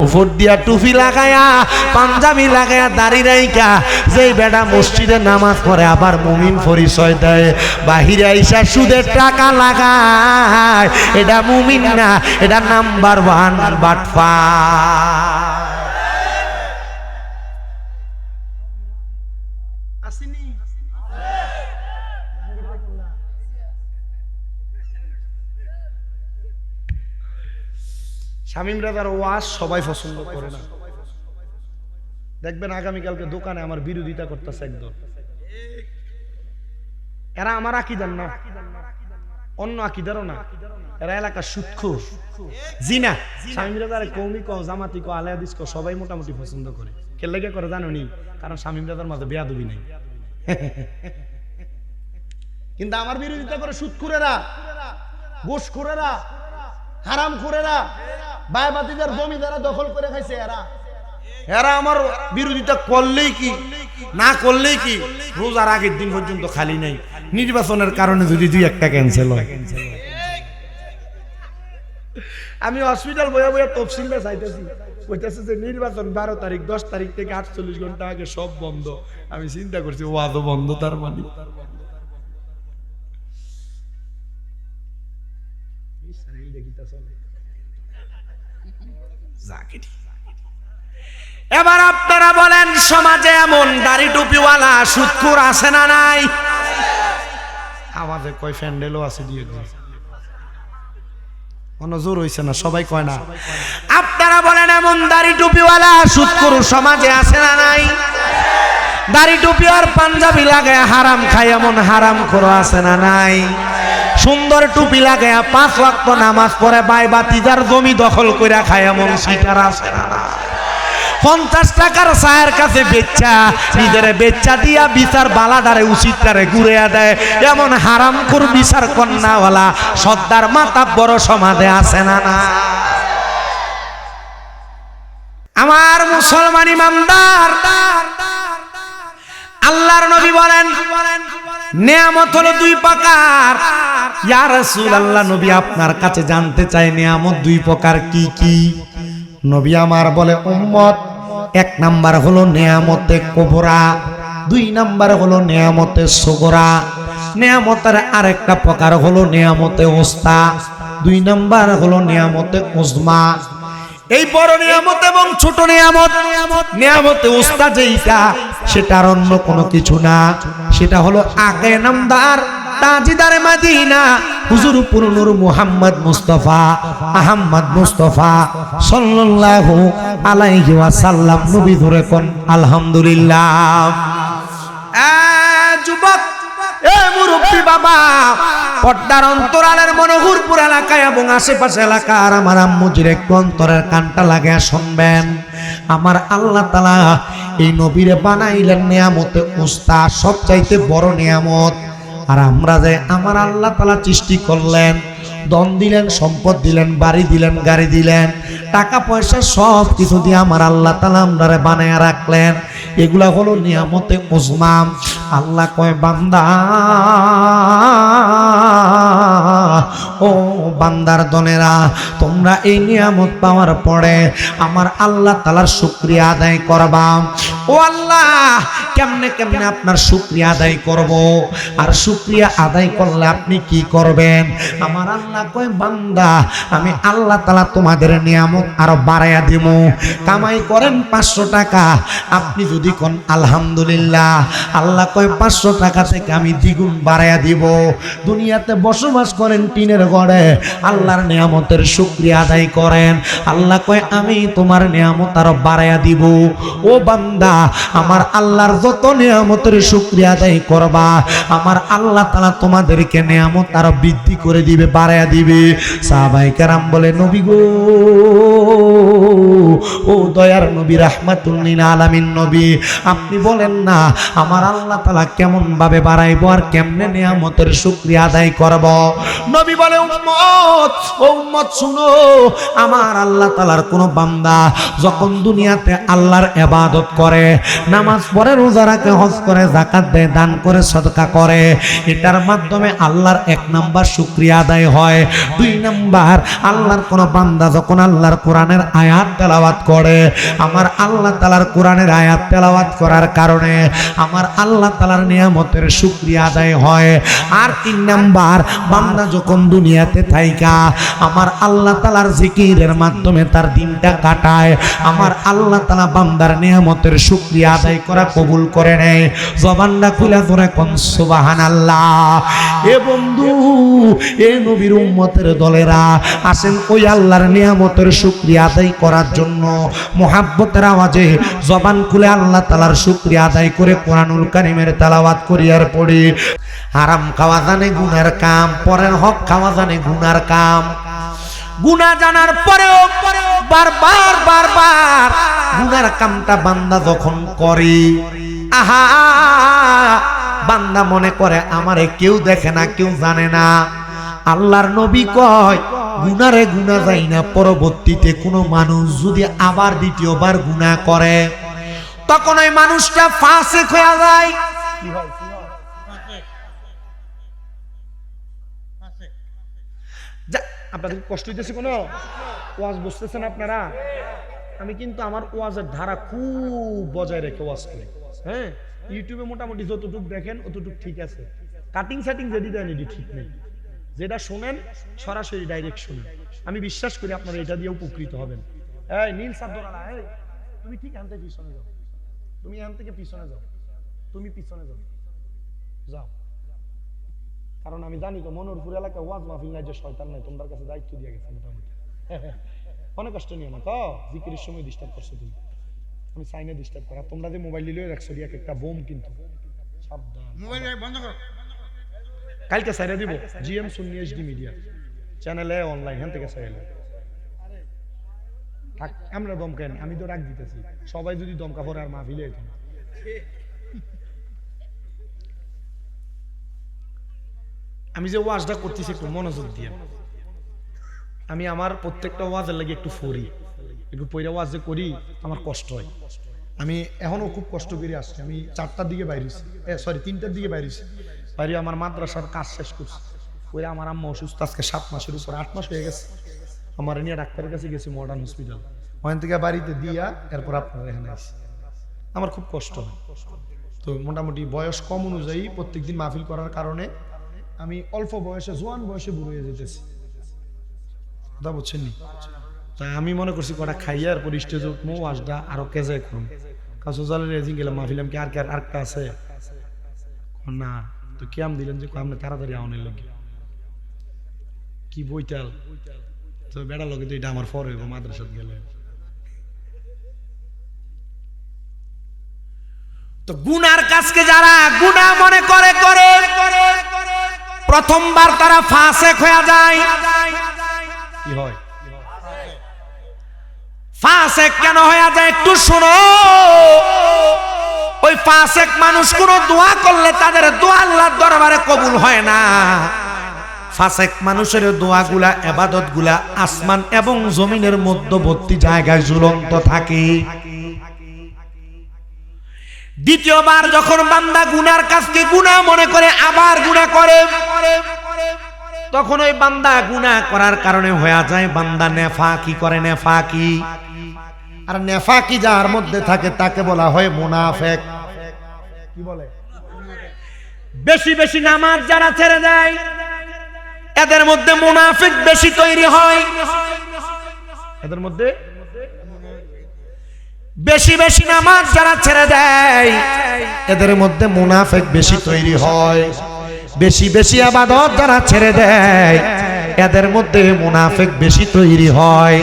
উপর দিয়া টুপি লাগায়া পাঞ্জাবি লাগায়া দাড়ি রাইকা যেই বেটা মসজিদে নামাজ পড়ে আবার মুমিন পরিচয় দেয়, বাহিরে আইসা সুদের টাকা লাগায়, এটা মুমিন না, এটা নাম্বার 1 বাটপার। শামীম রাজার ওয়াজ সবাই পছন্দ করে না, দেখবেন আগামীকালকে দোকানে আমার বিরোধিতা করতেছে একদম। এরা আমার আকীদার না, অন্য আকীদারও না, এরা এলাকার সুদখোর জিনা। শামীম রাজার কওমি কও জামাতি কও আলে হাদিস কও সবাই মোটামুটি পছন্দ করে। কে লেগে করে জানো নি? কারণ শামীম রাজার মাঝে বেয়াদবি নাই। কিন্তু আমার বিরোধিতা করে সুদখোরেরা, ঘুষখোরেরা, হারামখোরেরা, বায়বাতিদের জমি যারা দখল করে খাইছে এরা আমার বিরোধিতা করলেই কি না করলেই কি রোজার আগের দিন পর্যন্ত খালি নাই। নির্বাচনের কারণে যদি 2-1টা ক্যান্সেল হয়, আমি হসপিটাল বইয়া বইয়া তফসিলটা চাইতেছি, কইতেছে যে নির্বাচন 12 তারিখ 10 তারিখ থেকে 48 ঘন্টা আগে সব বন্ধ। আমি চিন্তা করছি ওয়াদও বন্ধ, তার মানে এবার আপনারা বলেন সমাজে এমন দাড়ি টুপিওয়ালা সুদখোর আছে না নাই? আমাদের কয় ফ্যান্ডেলও আছে, দিয়ে জোর হইছে না, সবাই কয় না। আপনারা বলেন এমন দাড়ি টুপিওয়ালা সুদখোর সমাজে আছে না নাই? দাড়ি টুপি আর পাঞ্জাবি লাগায় হারাম খায় এমন হারামখোর আছে না নাই? সুন্দর টুপি লাগায় 5 ওয়াক্ত নামাজ পড়ে বাইবাতিদার জমি দখল কইরা খায় এমন সিটার আছে না নাই? 50 টাকার চায়ের কাছে বেচ্চা নিজের বেচ্চা দিয়া বিচার বালাডারে উচিতটারে ঘুরিয়া দেয় এমন হারামখোর বিচার কন্যাওয়ালা সর্দার মাতাব্বর সমাজে আছে না না? আমার মুসলমান ইমানদার, আল্লাহর নবী বলেন নিয়ামত হলো 2 প্রকার। ইয়া রাসূলুল্লাহ, নবী আপনার কাছে জানতে চাই নিয়ামত 2 প্রকার কি কি? নবী আমার বলে উম্মত, 1 নাম্বার হলো নিয়ামতে কুবরা, 2 নাম্বার হলো নিয়ামতে সুগরা। নিয়ামতের আরেকটা প্রকার হলো নিয়ামতে উস্তা, 2 নাম্বার হলো নিয়ামতে উজমা। এই বড় নিয়ামত এবং ছোট নিয়ামত, নিয়ামতে উস্তা যেটা সেটার অন্য কোনো কিছু না, সেটা হলো আগে নামদার তাজিদারে মদিনা হুজুর পুরনুর মুহাম্মদ মুস্তাফা আহমদ মুস্তাফা সাল্লাল্লাহু আলাইহি ওয়াসাল্লাম। নবী ধরে কোন আলহামদুলিল্লাহ। যুবক, মুরব্বী বাবা, পর্দার অন্তরালের মনোহরপুর এলাকায় এবং আশেপাশে এলাকার আমার আম্মুজির একটু অন্তরের কানটা লাগিয়ে শুনবেন। আমার আল্লাহ তাআলা এই নবীরে বানাইলেন নিয়ামতে উস্তা, সবচাইতে বড় নিয়ামত। আর আমরা যে আমার আল্লাহ তাআলা সৃষ্টি করলেন, ধন দিলেন, সম্পদ দিলেন, বাড়ি দিলেন, গাড়ি দিলেন, টাকা পয়সা সব কিছু দিয়ে আমার আল্লাহ তাআলা আমরারে বানায়া রাখলেন, এগুলা হলো নিয়ামতে উজমা। আল্লাহ কয় বান্দা, ও বান্দার দনেরা, তোমরা এই নিয়ামত পাওয়ার পরে আমার আল্লাহ তাআলার শুকরিয়া আদায় করবা। ও আল্লাহ, কেমনে কেমনে আপনার শুকরিয়া আদায় করব? আর শুকরিয়া আদায় করলে আপনি কি করবেন? আমার আল্লাহ কয় বান্দা, আমি আল্লাহ তাআলা তোমাদের নিয়ামত আরো বাড়াইয়া দিব। কামাই করেন 500 টাকা, আপনি যদি কোন আলহামদুলিল্লাহ, আল্লাহ কয় 500 টাকা থেকে আমি দ্বিগুণ বাড়াইয়া দিব। দুনিয়াতে বসবাস করেন টিনের ঘরে, আল্লাহর নিয়ামতের শুকরিয়া আদায় করেন, আল্লাহ কয় আমি তোমার নিয়ামত আরো বাড়াইয়া দিব। ও বান্দা, আমার আল্লাহর যত নিয়ামতের শুকরিয়া আদায় করবা, আমার আল্লাহ তাআলা তোমাদেরকে নিয়ামত আরো বৃদ্ধি করে দিবে, বাড়াইয়া দিবে। সাহাবায়ে কেরাম বলে, নবী গো, ও দয়ার নবী, রাহমাতুল লিল আলামিন নবী, আপনি বলেন না আমার আল্লাহ তাআলা কেমন ভাবে বাড়াইবো আর কেমনে নিয়ামতের শুকরিয়া আদায় করব? নবী বলে, উম্মত, ও উম্মত শুনো, আমার আল্লাহ তাআলার কোন বান্দা যখন দুনিয়াতে আল্লাহর ইবাদত করে, নামাজ পড়ে, রোজা রাখে, হজ করে, যাকাত দেয়, দান করে, সদকা করে, এটার মাধ্যমে আল্লাহর 1 নাম্বার শুকরিয়া আদায় হয়। 2 নাম্বার, আল্লাহর কোন বান্দা যখন আল্লাহর কোরআনের আয়াত তেলাওয়াত করে, পড়ে, আমার আল্লাহ তাআলার কোরআনের আয়াত তেলাওয়াত করার কারণে আমার আল্লাহ তাআলার নিয়ামতের শুকরিয়া আদায় হয়। আর 3 নাম্বার, বান্দা যখন দুনিয়াতে থাইকা আমার আল্লাহ তাআলার জিকিরের মাধ্যমে তার দিনটা কাটায়, আমার আল্লাহ তাআলা বান্দার নিয়ামতের শুকরিয়া আদায় করা কবুল করে নেয়। জবানটা খুলে ধরে কোন সুবহানাল্লাহ। এ বন্ধু, এ নবীর উম্মতের দলেরা আসেন ওই আল্লাহর নিয়ামতের শুকরিয়া আদায় করার জন্য মুহাব্বতের আওয়াজে জবান খুলে আল্লাহ তাআলার শুকরিয়া আদায় করে কোরআনুল কারীমের তেলাওয়াত করি আর পড়ি। হারাম খাওয়া জানে গুনার কাম, পরের হক খাওয়া জানে গুনার কাম। গুনাহ জানার পরেও বারবার বারবার গুনার কামটা বান্দা যখন করে, আহা, বান্দা মনে করে আমারে কেউ দেখে না, কেউ জানে না। আল্লাহর নবী কয়, গুনারে গুনাহ যায় না, পরবর্তীতে কোনো মানুষ যদি আবার দ্বিতীয়বার গুনাহ করে তখন ওই মানুষটা ফাসিক হয়ে যায়। আপনাদের কষ্ট হইতেছে কোনো? ওয়াজ বুঝতেছেন আপনারা? আমি কিন্তু আমার ওয়াজের ধারা খুব বজায় রেখে ওয়াজ করি। হ্যাঁ, ইউটিউবে মোটামুটি যতটুকু দেখেন অতটুকু ঠিক আছে, কাটিং সেটিং যেটি দেন এটি ঠিক নেই। যেটা শোনেন সরাসরি ডাইরেক্ট শুনেন। আমি বিশ্বাস করি আপনারা এটা দিয়ে উপকৃত হবেন। এই নীল সাদ্দরা, এই তুমি ঠিক এখান থেকে পিছনে যাও, তুমি এখান থেকে পিছনে যাও, তুমি পিছনে যাও, যাও। কারণ আমি জানি তো মনোরপুর এলাকা ওয়াজ মাহফিল নাই যে শয়তান নাই, তোমার কাছে দায়িত্ব দিয়ে গেছে মোটামুটি। অনেক কষ্ট নিও না, জিকিরের সময় ডিস্টার্ব করছো তুমি, আমি চাইনা ডিস্টার্ব করা। তোমরা যে মোবাইল নিলেও রাখছো এক একটা বোম, কিন্তু সাবধান, মোবাইল বন্ধ করো। কালকে সাইরা দিব জিএম সুন্নি এইচডি মিডিয়া চ্যানেলে অনলাইন, হ্যাঁ থেকে সাইলে থাক। আমরা দমকাই, আমি তো রাখ দিতেছি, সবাই যদি দমকা পড়ে আর মাহফিলে যেত। আমি যে ওয়াজটা করতেছি একটু মনোযোগ দিয়ে, আমি আমার প্রত্যেকটা ওয়াজের লাগে একটু ফরি, একটু পয়রা ওয়াজ যে করি আমার কষ্ট হয়। আমি এখনো খুব কষ্ট করে আসছি। আমি 4টার দিকে বাইরেছি, 3টার দিকে বাইরেছি। বাইরে আমার মাদ্রাসার কাজ শেষ করছি। ওই আমার আম্মা অসুস্থ, আজকে 7 মাসের উপর 8 মাস হয়ে গেছে। আমার নিয়ে ডাক্তারের কাছে গেছি, মডার্ন হসপিটাল। ওখান থেকে বাড়িতে দিয়া এরপর আপনার এখানে আসি। আমার খুব কষ্ট হয়। তো মোটামুটি বয়স কম অনুযায়ী প্রত্যেকদিন মাহফিল করার কারণে আমি অল্প বয়সে, জোয়ান বয়সে বুড়ো হয়ে যেতেছি, কথা বুঝছেন নি? তাই আমি মনে করছি কটা খাইয়া এরপর স্টেজে উঠবো, ওয়াজটা আরো কেজে করুন। কাছে জালের রেজিং গেলাম মাহফিলাম কি আর আরেকটা আছে না, তো কেমন দিলেন যে আপনি তাড়াতাড়ি আউনের লোক কি বইটাল, তো বেড়া লোকে তো এটা আমার পর হইব মাদ্রাসাত গেলে। তো গুনার কাজকে যারা গুনাহ মনে করে করে প্রথমবার তারা ফাসিক হয়ে যায়। কি হয়? ফাসিক কেন হয়ে যায় একটু শুনো। ওই ফাসিক মানুষ কোন দোয়া করলে তাদের দোয়া আল্লাহর দরবারে কবুল হয় না। ফাসিক মানুষের দোয়াগুলা, ইবাদতগুলা আসমান এবং জমিনের মধ্যবর্তী জায়গায় ঝুলন্ত থাকে। দ্বিতীয়বার যখন বান্দা গুনার কাজকে গুনাহ মনে করে আবার গুনাহ করে, তখন ওই বান্দা গুনাহ করার কারণে হয়ে যায় বান্দা নেফাকি করে। নেফাকি, আর নেফাকি যার মধ্যে থাকে তাকে বলা হয় মুনাফিক। কি বলে? বেশি বেশি নামাজ যারা ছেড়ে দেয় এদের মধ্যে মুনাফিক বেশি তৈরি হয়। এদের মধ্যে বেশি বেশি নামাজ যারা ছেড়ে দেয় এদের মধ্যে মুনাফিক বেশি তৈরি হয়। বেশি বেশি ইবাদত যারা ছেড়ে দেয় এদের মধ্যে মুনাফিক বেশি তৈরি হয়।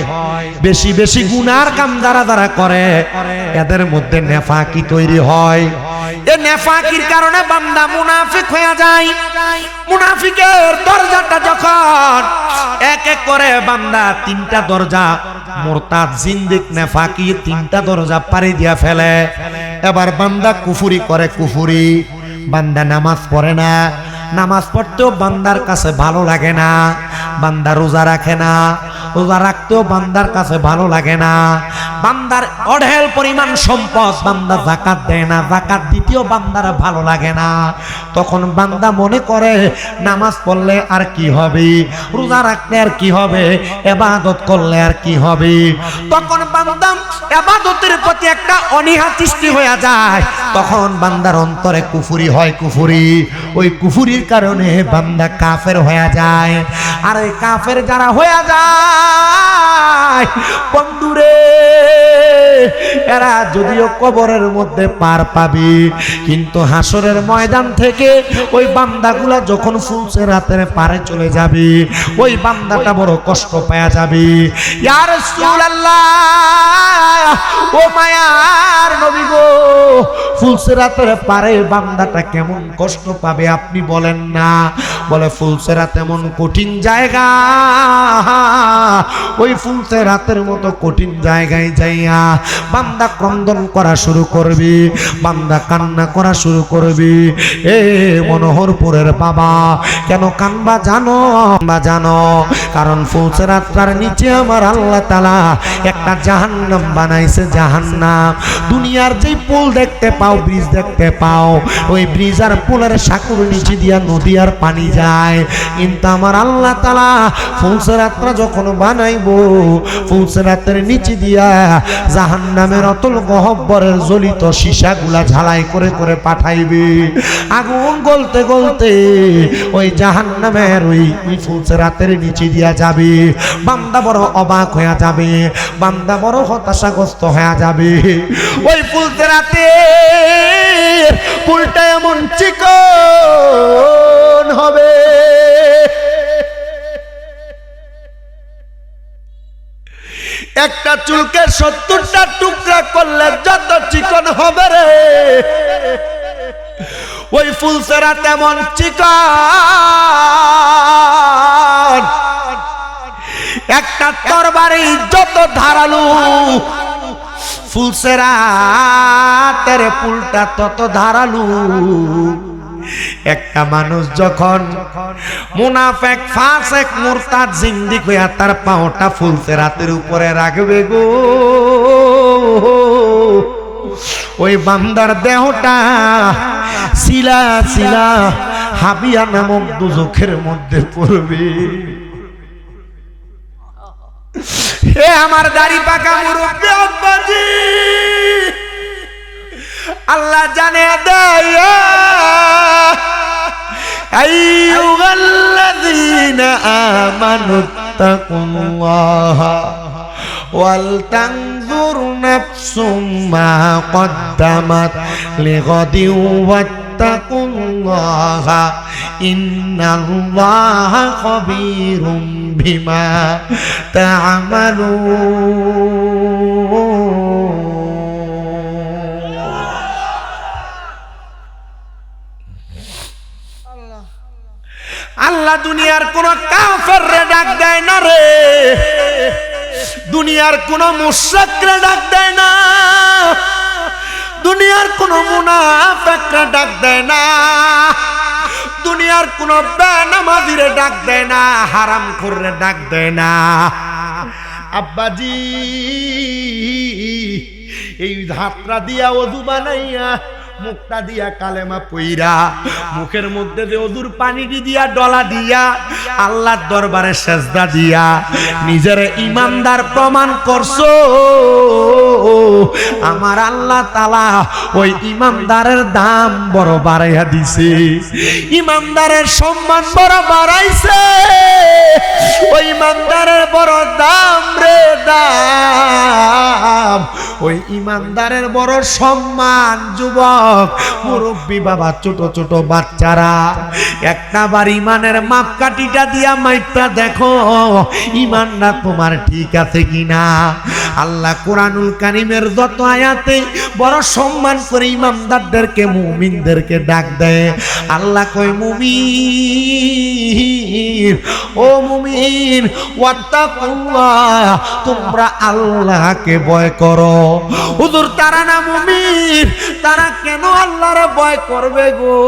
বেশি বেশি গুনার কাম যারা যারা করে এদের মধ্যে নেফাকি তৈরি হয়। এই নেফাকির কারণে বান্দা মুনাফিক হয়ে যায়। মুনাফিকের দরজাটা যখন এক এক করে বান্দা 3টা দরজা, মুরতাদ, জিন্দিক, নেফাকি 3টা দরজা পাড়ি দিয়া ফেলে। এবার বান্দা কুফরি করে, কুফরি। বান্দা নামাজ পড়ে না, নামাজ পড়তেও বান্দার কাছে ভালো লাগে না। বান্দা রোজা রাখে না, রোজা রাখতেও বান্দার কাছে ভালো লাগে না। বান্দার অঢেল পরিমাণ সম্পদ, বান্দা যাকাত দেয় না, যাকাত দিতেও বান্দার ভালো লাগে না। তখন বান্দা মনে করে নামাজ পড়লে আর কি হবে, রোজা রাখলে আর কি হবে, ইবাদত করলে আর কি হবে। তখন বান্দা ইবাদতের প্রতি একটা অনীহা সৃষ্টি হয়ে যায়। তখন বান্দার অন্তরে কুফরি হয়, কুফরি। ওই কুফরির কারণে বান্দা কাফের হয়ে যায়। আর এই কাফের যারা হয়ে যায় বন্ধুরে, এরা যদিও কবরের মধ্যে পার পাবে, কিন্তু হাসরের ময়দান থেকে ওই বান্দাগুলা যখন ফুলসিরাতের পারে চলে যাবে, ওই বান্দাটা বড় কষ্ট পাওয়া যাবে। ইয়া রাসূলুল্লাহ, ও মায়ার নবী গো, ফুলসিরাতের পারে বান্দাটা কেমন কষ্ট পাবে আপনি বলেন না। বলে ফুলসিরাত এমন কঠিন জায়গা, ওই ফুলসিরাতের মতো কঠিন জায়গায় যাইয়া বান্দা ক্রন্দন করা শুরু করবে, বান্দা কান্না করা শুরু করবে। এ মনোহরপুরের বাবা, কেন কানবা জানো? জানো কারণ ফুলসিরাতের নিচে আমার আল্লাহ তাআলা একটা জাহান্নাম বানাইছে, জাহান্নাম। দুনিয়ার যেই পুল দেখতে পাও, ব্রিজ দেখতে পাও, ওই ব্রিজ আর পুলের সাঁকুর নিচে দিয়া নদী আর পানি যায়। কিন্তু আমার আল্লাহ তাআলা ফুলসিরাতটা যখন বানাইবো, ফুলসিরাতের নিচে দিয়া জাহান্নামের অতল গহ্বরের জ্বলিত সীসাগুলা ঝালাই করে করে পাঠাইবে। আগুন গলতে গলতে ওই জাহান্নামের ওই ফুলসিরাতের নিচে দিয়া যাবে। বান্দা বড় অবাক হয়ে যাবে, বান্দা বড় হতাশাগ্রস্ত হয়ে যাবে। ওই ফুলসিরাতের পুলটা এমন চিকন হবে, একটা চুলকে 70টা টুকরা করলে যত চিকন হবে রে, ওই ফুলসিরাত এমন চিকন, একটা তরবারি যত ধারালো, ফুলসিরাতের পুলটা তত ধারালো। একটা মানুষ যখন মুনাফিক, ফাসিক, মুরতাদ, জিন্দিক হইয়া তার পাওটা ফুলসিরাতের উপরে রাখবে গো, ওই বান্দার দেহটা শিলা শিলা হাবিয়া নামক দুজখের মধ্যে পড়বে। হে আমার দাড়ি পাকা মুরব্বি আব্বাজি, আল্লাহ জানে দেয় আইয়ুহাল্লাযীনা আমানুত্তাকুল্লাহা ওয়াল তানজুর নাফসুম মা কদ্দামাত লিগাদিন ওয়াত্তাকুল্লাহা ইন্নাল্লাহা খাবীরুম বিমা তা'মালুন। আল্লাহ দুনিয়ার কোন কাফেররে ডাক দেয় না রে, দুনিয়ার কোন মুশরিকরে ডাক দেয় না, দুনিয়ার কোন মুনাফিকরে ডাক দেয় না, দুনিয়ার কোন বেনামাজিরে ডাক দেয় না, হারামখোররে ডাক দেয় না। আব্বাজি এই হাতটা দিয়া ওযু বানাইয়া, মুখটা দিয়া কালেমা পইরা, মুখের মধ্যে যে ওযুর পানি দিয়া ডলা দিয়া আল্লাহর দরবারে সেজদা দিয়া নিজের ইমানদার প্রমাণ করছো। আমার আল্লাহ তাআলা ওই ইমানদারের দাম বড় বাড়াইয়া দিছে, ইমানদারের সম্মান বড় বাড়াইছে। ওই ইমানদারের বড় দাম রে দাম, ওই ইমানদারের বড় সম্মান। যুবক, মুরব্বী, বাবা, ছোট ছোট বাচ্চারা, একটা বার ইমানের মাপকাঠিটা দিয়া মাইপটা দেখো ইমানটা তোমার ঠিক আছে কিনা। আল্লাহ কোরআনুল কারীমের যত আয়াতে বড় সম্মান করে ইমানদারদেরকে মুমিনদেরকে ডাক দেয়। আল্লাহ কয় মুমিন, ও মুমিন, ওয়াত্তাকুল্লাহ, তোমরা আল্লাহকে ভয় করো। হুজুর তারা না মুমিন, তারা কেন আল্লাহর ভয় করবে গো?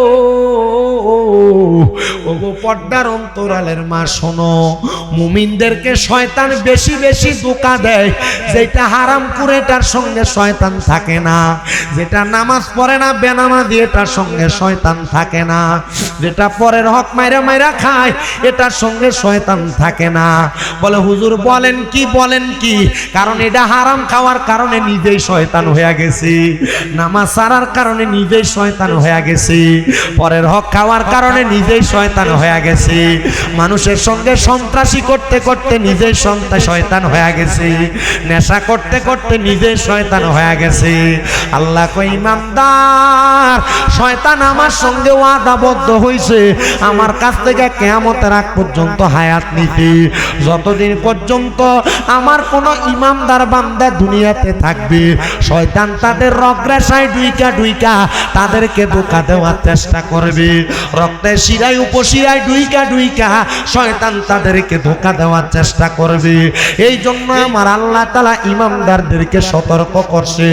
ও গো পর্দার অন্তরালের মা শোনো, মুমিনদেরকে শয়তান বেশি বেশি ধোঁকা দেয়। যেটা হারাম করে এটার সঙ্গে শয়তান থাকে না, যেটা নামাজ পড়ে না বেনামাজি এটার সঙ্গে শয়তান থাকে না, যেটা পরের হক মাইরা মাইরা খায় এটার সঙ্গে শয়তান থাকে না। বলে হুজুর বলেন কি বলেন কি? কারণ এটা হারাম খাওয়ার কারণে নিজেই শয়তান হয়ে গেছে, নামাজ ছাড়ার কারণে নিজেই শয়তান হয়ে গেছে, পরের হক খাওয়ার কারণে নিজেই শয়তান হয়ে গেছে, মানুষের সঙ্গে সন্ত্রাসী করতে করতে নিজেই শয়তান হয়ে গেছে, নেশা করতে করতে নিজেই শয়তান হয়ে গেছে। আল্লাহ কই ইমানদার, শয়তান আমার সঙ্গে ওয়াদাবদ্ধ হইছে আমার কাছ থেকে কিয়ামতের আগ পর্যন্ত হায়াত নিতে। যতদিন পর্যন্ত আমার কোন ইমানদার বান্দা দুনিয়াতে থাকবে, শয়তান তাদের রগরেশায় ডুইকা ডুইকা তাদেরকে ধোঁকা দেওয়ার চেষ্টা করবে। রক্তের শিরায় উপশিরায় ডুইকা ডুইকা শয়তান তাদেরকে ধোঁকা দেওয়ার চেষ্টা করবে। এই জন্য আমার আল্লাহ তাআলা ইমানদারদেরকে সতর্ক করছে,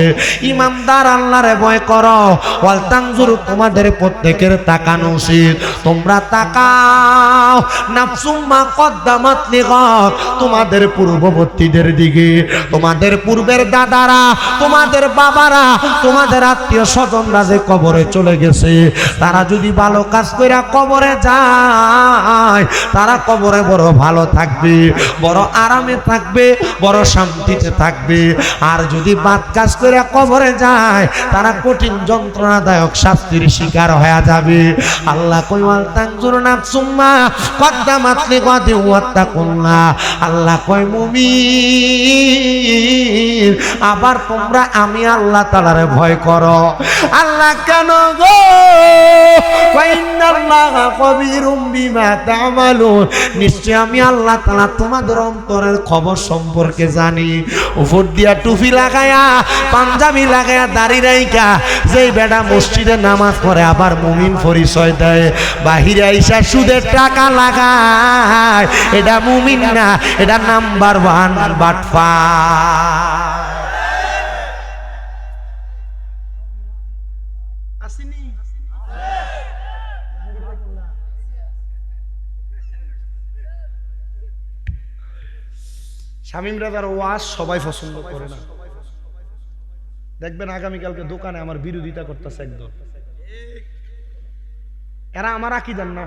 ইমানদার আল্লাহরে ভয় করো। ওয়াল তানজুর, তোমাদের প্রত্যেকের তাকানো উচিত, তোমরা তাকাও নাফসুম মা কদ্দামাত লিগাদ, তোমাদের পূর্ববর্তীদের দিকে, তোমাদের পূর্বের দাদারা, তোমাদের বাবারা, তোমাদের আত্মীয় স্বজনরা যে কবরে চলে গেছে, তারা যদি ভালো কাজ কইরা কবরে যায়, তারা কবরে বড় ভালো থাকবে, বড় আরামে থাকবে, বড় শান্তিতে থাকবে। আর যদি বাদ কাজ কইরা কবরে যায়, তারা কঠিন যন্ত্রণাদায়ক শাস্তির শিকার হয়ে যাবে। আল্লাহ কই ওয়াল তানজুর নাফসুম মা কদ্দামাত লিগাদ ওয়াত্তাকুল্লাহ। আল্লাহ কই মুমিন, আবার তোমরা আমি আল্লাহ তাআলারে ভয় করো। আল্লাহ কেন গো? ইন্নাল্লাহা কবীরুম বিমা তা'মালুন, নিশ্চয় আমি আল্লাহ তাআলা তোমাদের অন্তরের খবর সম্পর্কে জানি। উপর দিয়া টুপি লাগায়া, পাঞ্জাবি লাগায়া, দাড়ি রাইখা যেই বেটা মসজিদে নামাজ পড়ে আবার মুমিন পরিচয় দেয়, বাহিরে আইসা সুদের টাকা লাগায়, এটা মুমিন না, এটা নাম্বার 1 বাটপার। শামীম রাজার ওয়াজ সবাই পছন্দ করে না। দেখবেন আগামীকালকে দোকানে আমার বিরোধিতা করতেছে একদম। এরা আমার আকীদার না,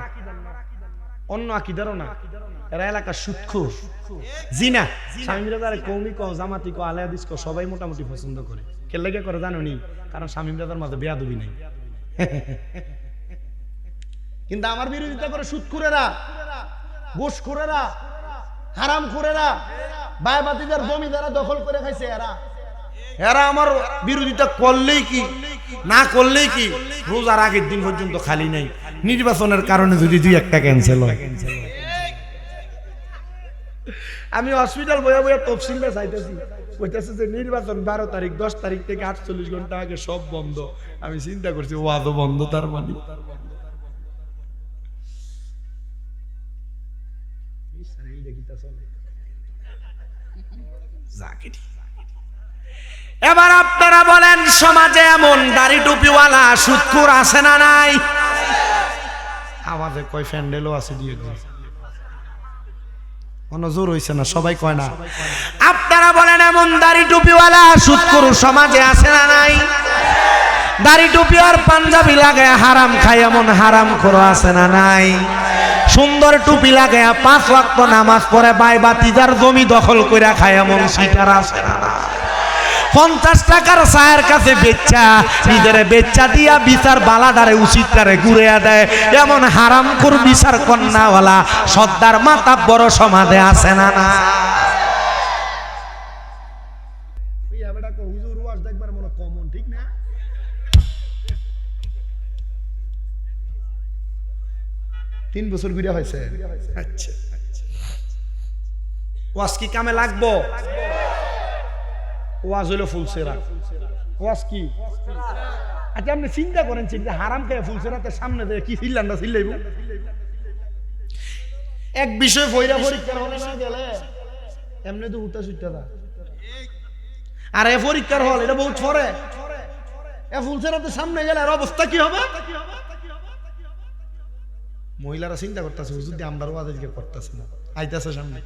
অন্য আকীদারও না, এরা এলাকার সুদখোর। জিনা শামীম রাজার কওমি কও, জামাতি কও, আলে হাদিস কও, সবাই মোটামুটি পছন্দ করে। কে লাগে করে জানো নি? কারণ শামীম রাজার মাঝে বেয়াদবি নাই। কিন্তু আমার বিরোধিতা করে সুদখোরেরা, ঘুষখোরেরা, হারামখোরেরা, বায়বাতিদের জমি যারা দখল করে খাইছে, এরা আমার বিরোধিতা করলেই কি না করলেই কি রোজার আগের দিন পর্যন্ত খালি নাই। নির্বাচনের কারণে যদি 2-1টা ক্যান্সেল হয়, আমি হসপিটাল বইয়া বইয়া তফসিলটা চাইতেছি, কইতেছে যে নির্বাচন 12 তারিখ, 10 তারিখ থেকে 48 ঘন্টা আগে সব বন্ধ। আমি চিন্তা করছি ওয়াদও বন্ধ, তার মানে এবার আপনারা বলেন সমাজে এমন দাড়ি টুপিওয়ালা সুদখোর আছে না নাই? আমাদের কয় ফ্যান্ডেলও আছে, দিয়ে জোর হইছে না, সবাই কয় না। আপনারা বলেন এমন দাড়ি টুপিওয়ালা সুদখোর সমাজে আছে না নাই? দাড়ি টুপি আর পাঞ্জাবি লাগায় হারাম খায় এমন হারামখোর আছে না নাই? সুন্দর টুপি লাগায় 5 ওয়াক্ত নামাজ পড়ে বাইবাতিজার জমি দখল কইরা খায় এমন শিকার আছে না নাই? 50 টাকার চায়ের কাছে বেচ্চা, নিজের বেচ্চা দিয়া বিচার বালাডারে উচিতটারে ঘুরিয়া দেয় এমন হারামখোর বিচার কন্যাওয়ালা সর্দার মাতা বড় সমাজে আছে না না? হুজুর ওয়াজ দেখবার মনে কমন, ঠিক না? তিন বছর ঘুরে হয়েছে। আচ্ছা, ওয়াজ কি কামে লাগবো? ওয়াজ হইলো ফুলসেরা। ওয়াজ কি? আচ্ছা আপনি চিন্তা করেন, চিন্তা হারাম খেয়ে ফুলসেরাতে সামনে দিয়ে কি চিল্লান্ডা চিল্লাইব? এক বিষয় ফইরা পরীক্ষার হলে না গেলে এমনি তো উঠা সুইটা দা। আর এ পরীক্ষার হল এটা বহুত পরে, এ ফুলসেরাতে সামনে গেলে আর অবস্থা কি হবে? মহিলারা চিন্তা করতেছে হুজুর দিয়ে আমরা ওয়াজ আজকে করতেছে না, আইতাছে সামনে।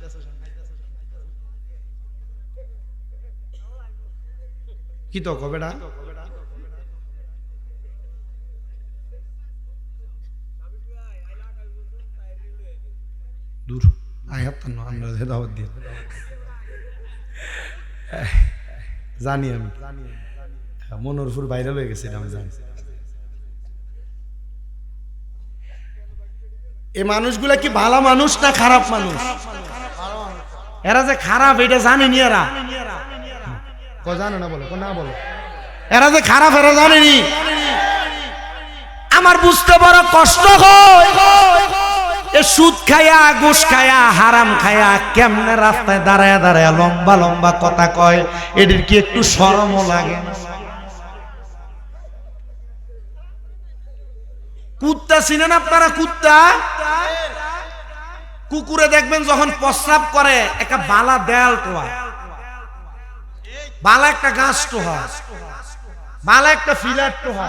কি তো কবে না দূর আয়াতান্ন আমরা দাওয়াত দিয়ে জানি আমি মনোরপুর ভাইরাল হয়ে গেছে আমি জানি। এই মানুষগুলা কি ভালো মানুষ না খারাপ মানুষ? এরা যে খারাপ এটা জানেনি, এরা জানে না বলো না বলো, এরা যে খারাপ এরা জানেনি। আমার বুঝতে বড় কষ্ট হয়, এ সুদ খায়া ঘুষ খায়া হারাম খায়া কেমনে রাস্তায় দাঁড়ায় দাঁড়ায় লম্বা লম্বা কথা কয়, এদের কি একটু শরমও লাগে? কুত্তা চিনেন আপনারা? কুত্তা, কুকুরে দেখবেন যখন প্রস্রাব করে একটা বালা দেয়াল টোয়া, বালা একটা গাছ টোহা, বালা একটা ফিলার টোহা,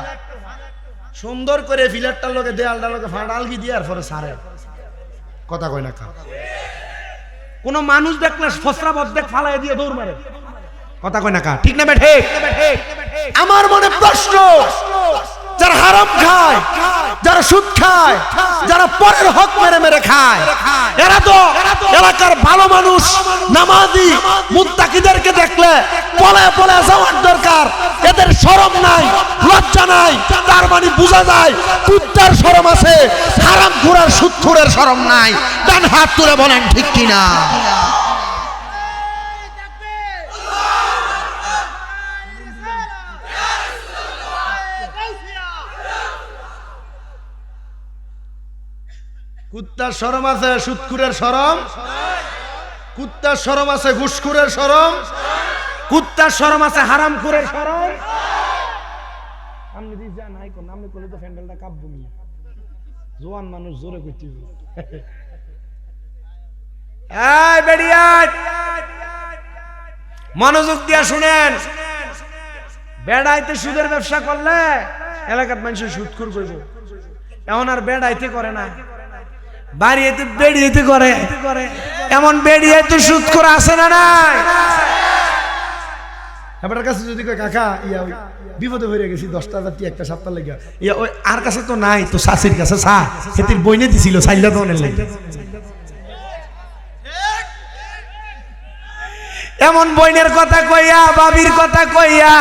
সুন্দর করে ফিলারটার লোকে দেয়ালটার লোকে ফাঁড়াল কি দিয়ে আর পরে সারে কথা কয় না। কোন মানুষ দেখলে প্রস্রাব অর্ধেক ফালাই দিয়ে দৌড় মারে, কথা কয় না কা, ঠিক না বেঠে? আমার মনে প্রশ্ন, যারা হারাম খায়, যারা সুদ খায়, যারা পরের হক মেরে মেরে খায়, এরা তো এলাকার ভালো মানুষ নামাজি মুত্তাকিদেরকে দেখলে পলায় পলায় যাওয়ার দরকার। এদের শরম নাই, লজ্জা নাই, তার মানে বোঝা যায় কুত্তার শরম আছে, হারাম খোরের সুদখোরের শরম নাই। ডান হাত তুলে বলেন ঠিক কিনা? কুত্তার শরম আছে, সুদখোরের শরম, কুত্তার শরম আছে, ঘুষখোরের শরম, কুত্তার শরম আছে, হারামখোরের শরম। আপনি দিস জান হাই কোন আপনি কইলে তো ফ্যান্ডেলটা কাঁপবো নি, জোয়ান মানুষ জোরে কইতে। এই বেড়িয়া মনোযোগ দিয়া শুনেন, বেড়াইতে সুদের ব্যবসা করলে এলাকার মানুষ সুদখোর করব। এখন আর বেড়াইতে করে না, বাড়িতে বেড়িয়েতে করে। এমন বেড়িয়েতে সুদখোর আছে না নাই? আপনার কাছে যদি কয় কাকা ইয়া ওই বিপদে হয়ে গেছি 10,000 টি একটা সপ্তাহ লেগে, ইয়া ওই আর কাছে তো নাই, তো শাশির কাছে চা খেতির বইনে দিছিল চাইলা তো অনেক লাগে। এমন বইনের কথা কইয়া, বাবির কথা কইয়া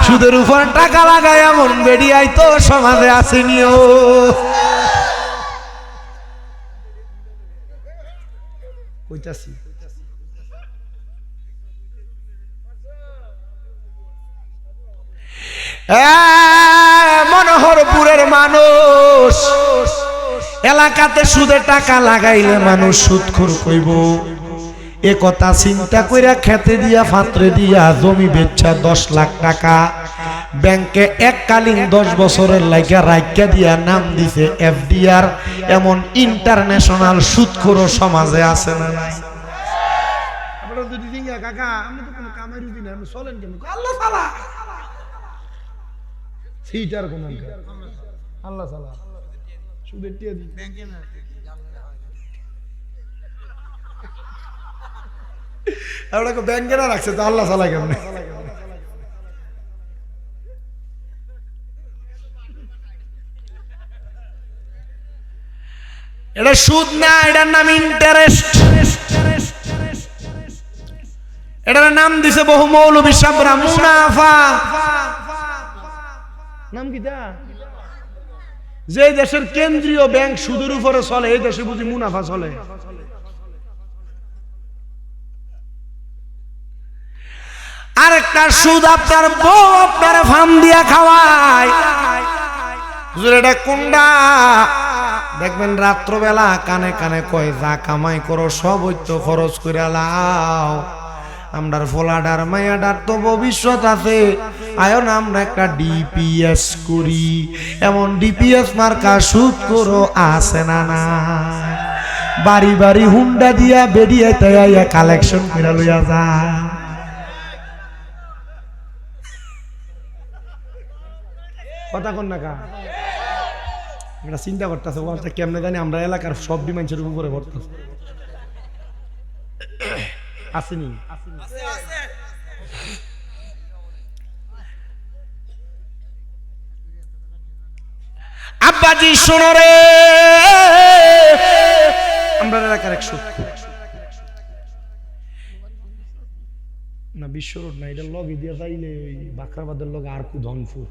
সুদের উপর টাকা লাগায় এমন বেড়িয়াই তো সমাজে আসেনিও। কইতাছি মনোহরপুরের মানুষ এলাকাতে সুদে টাকা লাগাইলে মানুষ সুদখোর কইব। এ কথা চিন্তা কইরা খেতে দিয়া ফাত্রে দিয়া জমি বেচা 10 লাখ টাকা ব্যাংকে এককালীন 10 বছরের লাইগা রাইখা দিয়া নাম দিছে এফডিআর। এমন ইন্টারন্যাশনাল সুদখোর সমাজে আছে না নাই? আপনারা যদি জিঙ্গা কাকা আমি তো কোনো কামাই রুজি না, আমি চলেন কেন? আল্লাহ সালা সিটার কোন আল্লাহ সালা সুদের টিয়া দি ব্যাংকে না, আপনাকে ব্যাংকে না রাখছে তো আল্লাহ সালা কেমন? এটা সুদ না, এটার নাম ইন্টারেস্ট। এটার নাম দিছে বহু মৌলবী সাবরা মুনাফা। নাম কি তা? যে দেশের কেন্দ্রীয় ব্যাংক সুদের উপরে চলে এই দেশে বুঝি মুনাফা চলে। আরেকটা সুদ আপনার বউ আপনার ফার্ম দিয়া খাওয়ায়। এটা কোনটা দেখবেন রাত্রবেলা কানে কানে কয় যা কামাই করো সব হইতো খরচ করে লাও। আমরার ফোলাডার মায়াডার তো ভবিষ্যৎ আছে, আয়ন আমরা একটা ডিপিএস করি। এমন ডিপিএস মার্কা সুদ করো আছে না না, বাড়ি বাড়ি হুন্ডা দিয়া বেরিয়ে তাইয়া কালেকশন করে লইয়া যা। কথা কন না কা এটা চিন্তা করতেছে ওয়াজটা কেমনে জানি আমরা এলাকার সব ডিমান্ডের উপরে ভরতেছে আসেনি। আব্বাজি শোনো রে, আমরা এলাকার এক সত্য না বিশ্ব রোড না, এটা লগে দিয়ে যাইলে ওই বাকরাবাদের লগে আর কু ধনপুর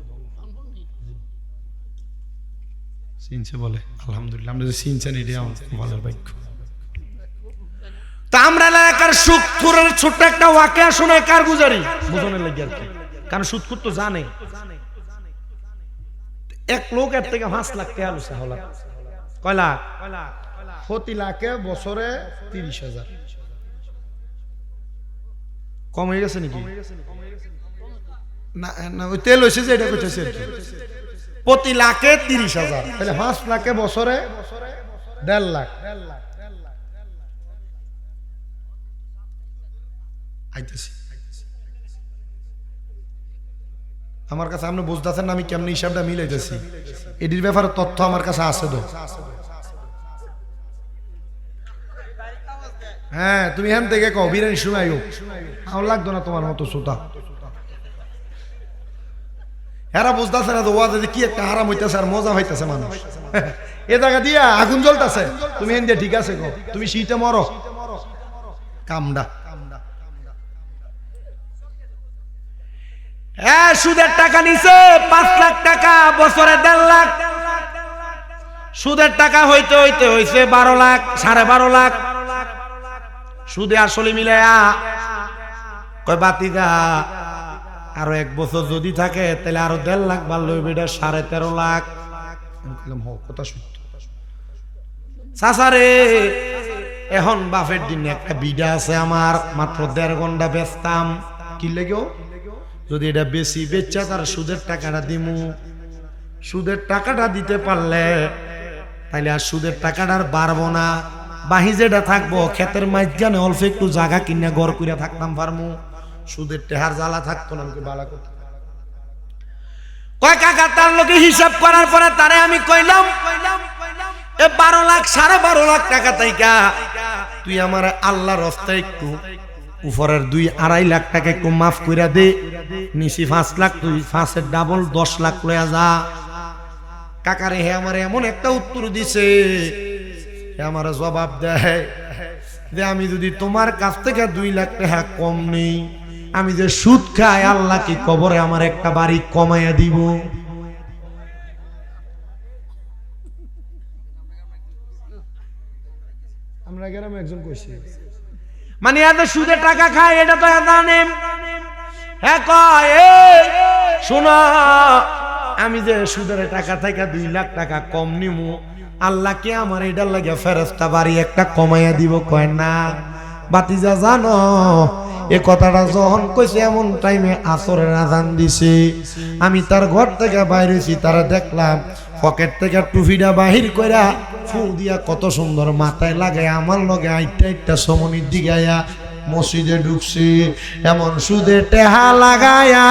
সিনছে বলে। আলহামদুলিল্লাহ আমরা যে সিনছেন এটাই আমার ভালো বাক্য। তা আমরা এলাকার সুদখোরের ছোট্ট একটা ওয়াকিয়া শুনে কার গুজারি বুঝনের লাগে আর কি, কারণ সুদখোর তো জানে এক লোক এর থেকে 5 লাখ টাকা লুসা হলা। কয় লাখ? প্রতি লাখে বছরে 30,000। কম হয়ে গেছে নাকি? না না ওই তেল হয়েছে যে এটা কইতেছে প্রতি লাখে 30,000, তাহলে 5 লাখে বছরে 1.5 লাখ। আইতেছি আমার কাছে, আপনি বুঝতেছেন না আমি কেমন হিসাবটা মিলাইতেছি, এটির ব্যাপারে তথ্য আমার কাছে আছে তো। হ্যাঁ তুমি এখান থেকে কও বিরিয়ানি শুনাইও, আমার লাগতো না তোমার মতো শ্রোতা। এরা বুঝতেছে না তো ওয়াজে কি একটা হারাম হইতেছে আর মজা হইতেছে মানুষ। এ জায়গা দিয়া আগুন জ্বলতেছে, তুমি এন দিয়ে ঠিক আছে গো, তুমি শীতে মরো কামডা। সুদের টাকা নিছে 5 লাখ টাকা, বছরে 1.5 লাখ। সুদের টাকা হইতে হইতে হইছে 12 লাখ, 12.5 লাখ। সুদে আসলে মিলায়া কয় বাতিদা আরো 1 বছর যদি থাকে তাহলে আরো 1.5 লাখ বাড়লো, বেটা 13.5 লাখ। কথা সত্য চাচারে, এখন বাপের দিন একটা বিডা আছে আমার, মাত্র 1.5 ঘন্টা বেচতাম। কি লেগেও যদি এটা বেশি বেচা তার সুদের টাকাটা দিমু, সুদের টাকাটা দিতে পারলে তাইলে আর সুদের টাকাটা আর বাড়বো না, বাহি যেটা থাকবো ক্ষেতের মাঝখানে অল্প একটু জায়গা কিনে ঘর করে থাকতাম পারমু, সুদের টেহার জ্বালা থাকতো না। আমাকে বালা করতে কয় কাকা, তার লোকে হিসাব করার পরে তারে আমি কইলাম এ 12 লাখ 12.5 লাখ টাকা তাইকা তুই আমার আল্লাহর রাস্তায় একটু উপরের 2-2.5 লাখ টাকা একটু মাফ কইরা দে, নিচি 5 লাখ, তুই 5-এর ডাবল 10 লাখ লয়া যা। কাকারে হে আমার এমন একটা উত্তর দিছে, হে আমার জবাব দেয় যে আমি যদি তোমার কাছ থেকে 2 লাখ টাকা কম নেই, আমি যে সুদ খাই, আল্লাহ কি কবরে আমার একটা বাড়ি কমাইয়া দিব? আমরা গ্রামে একজন কইছে মানে এত সুদের টাকা খায়, এটা তো জানে। হ্যাঁ কয় শোনো, আমি যে সুদের টাকা থেকে 2 লাখ টাকা কম নিমু, আল্লাহ কে আমার এটার লাগে ফেরেশতা বাড়ি একটা কমাইয়া দিব? কয় না বাতিজা জানো, এ কথাটা যখন কইছে এমন টাইমে আসরের আজান দিছে, আমি তার ঘর থেকে বাইরেছি, তারা দেখলাম পকেট থেকে টুপিটা বাহির কইরা ফু দিয়া কত সুন্দর মাথায় লাগায় আমার লগে আইটা সমনির দিগাইয়া মসজিদে ঢুকছি, এমন সুদে টেহা লাগায়া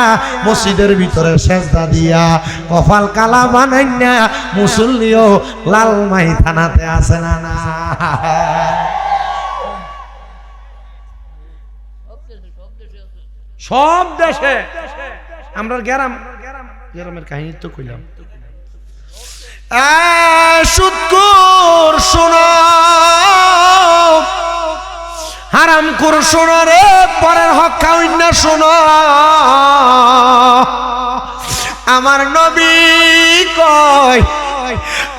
মসজিদের ভিতরে সেজদা দিয়া কপাল কালা বানাইনা মুসল্লিও লালমাই থানাতে আছে না না। সব দেশে আমরা গ্রামের কাহিনী তো কইলাম। সুদখোর শোনো, হারামখোর শোনো রে, পরের হক খাওয়াই না শোনো। আমার নবী কয়,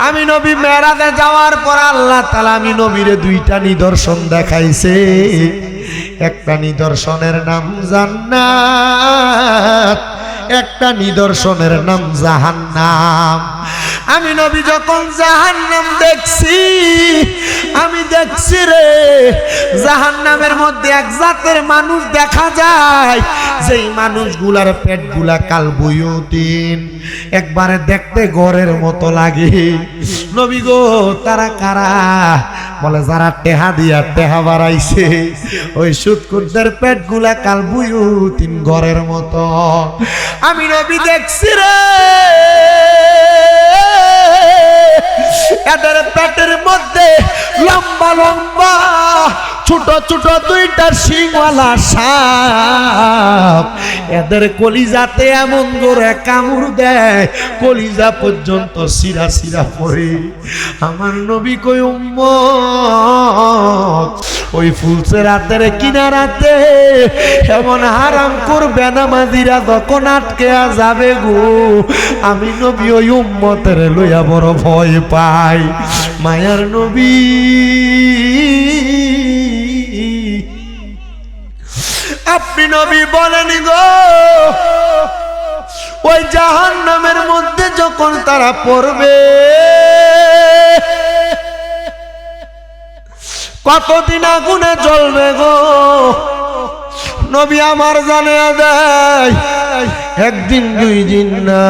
আমি নবী মেরাজে যাওয়ার পর আল্লাহ তাআলা আমি নবীরে 2টা নিদর্শন দেখাইছে। একটা নিদর্শনের নাম জান্নাত, একটা নিদর্শনের নাম জাহান্নাম। আমি নবী যখন জাহান্নাম দেখছি, আমি দেখছি রে জাহান্নামের মধ্যে এক জাতের মানুষ দেখা যায়, যেই মানুষগুলার পেটগুলা কাল বুয়ুতিন, একবারে দেখতে ঘরের মতো লাগে। নবী গো তারা কারা? বলে যারা টেহা দিয়া টেহা বাড়াইছে, ওই সুদকুরদের পেটগুলা কাল বুয়ুতিন ঘরের মতো। আমি নবী দেখছি রে এদের পেটের মধ্যে লম্বা লম্বা ছোট ছোট দুইটা শিংওয়ালা সাপ, এদের কলিজাতে এমন করে কামড় দেয় কলিজা পর্যন্ত সিরা সিরা পড়ে। আমার নবী কই উম্মত, ওই ফুলসে রাতের কিনারাতে এমন হারাম করবে নামাজিরা যখন আটকে যাবে গো, আমি নবী ওই উম্মতের লইয়া বড় ভয় পাই। মায়ার নবী আপনি নবী বলেন গো, ওই জাহান্নামের মধ্যে যখন তারা পড়বে কতদিন আগুনে জ্বলবে গো? নবী আমার জানে দেয় একদিন দুই দিন না,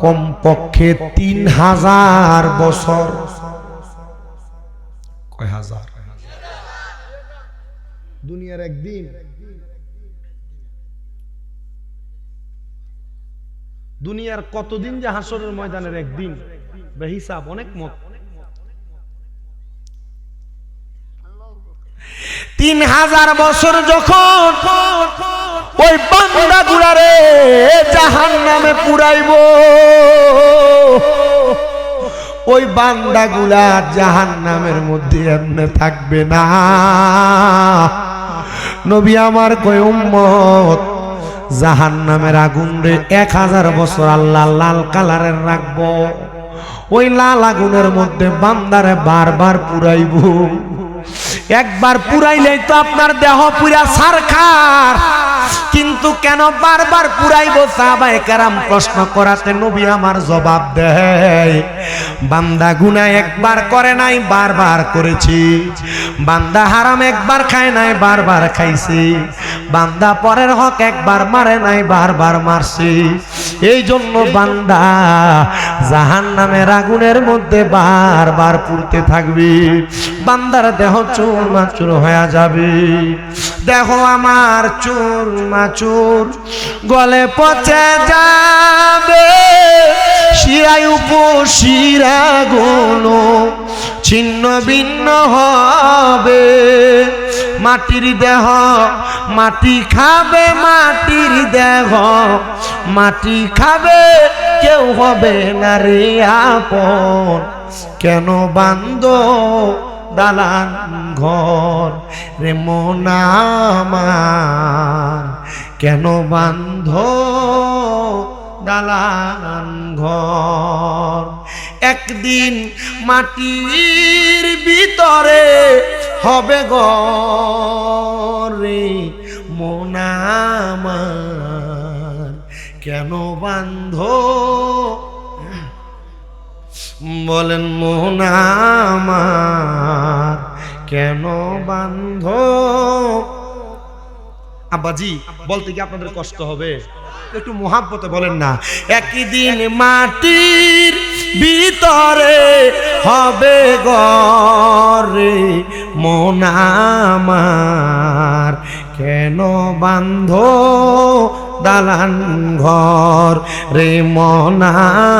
কমপক্ষে 3000 বছর। কয় হাজার? দুনিয়ার একদিন, দুনিয়ার কতদিন যে হাসরের ময়দানের একদিন বেহিসাব, অনেক মত। 3000 বছর যখন ওই বান্দা গুলারে জাহান্নামে পুরাইব, ওই বান্দাগুলা জাহান্নামের মধ্যে এমনি থাকবে না। নবী আমার কয় উম্মত, জাহান্নামের আগুন রে 1000 বছর আল্লাহ লাল কালারের রাখবো, ওই লাল আগুনের মধ্যে বান্দারে বারবার পুরাইব। একবার পুরাইলেই তো আপনার দেহ পুরা ছারখার, কিন্তু কেন বারবার পুরাইবো? সাহাবায়ে কেরাম প্রশ্ন করাতে নবী আমার জবাব দেয়, বান্দা গুনাহ একবার করে নাই, বারবার করেছি। বান্দা হারাম একবার খায় নাই, বারবার খাইছি। বান্দা পরের হক একবার মারে নাই, বারবার মারছি। এই জন্য বান্দা জাহান্নামের আগুনের মধ্যে বারবার পুড়তে থাকবে, বান্দার দেহ চুরমাচুর হয়ে যাবে। দেখো আমার চুরমাচুর গলে পচে যাবে, শিরায় উপশিরা গুলো ছিন্ন ভিন্ন হবে। মাটির দেহ মাটি খাবে, মাটির দেহ মাটি খাবে, কেউ হবে না রে আপন। কেন বান্দো দালান ঘর রে মন আমার, কেন বান্ধ দালান ঘর? একদিন মাটির ভিতরে হবে ঘর রে মন আমার, কেন বান্ধ বলেন মন আমার, কেন বান্ধ? আব্বাজি বলতে কি আপনাদের কষ্ট হবে? একটু মোহাব্বতে বলেন না। একদিন মাটির ভিতরে হবে ঘরে মন আমার, কেন বান্ধ দালান ঘর রে মন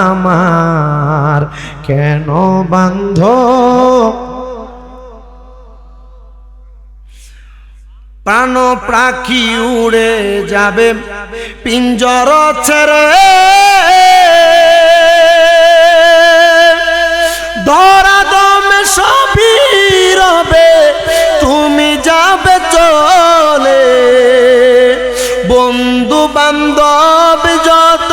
আমার, কেন বান্ধ? প্রাণ পাখি উড়ে যাবে পিঞ্জর ছেড়ে, ধরা দমে সবই রবে, তুমি যাবে চলে। বন্ধু বান্ধব যত,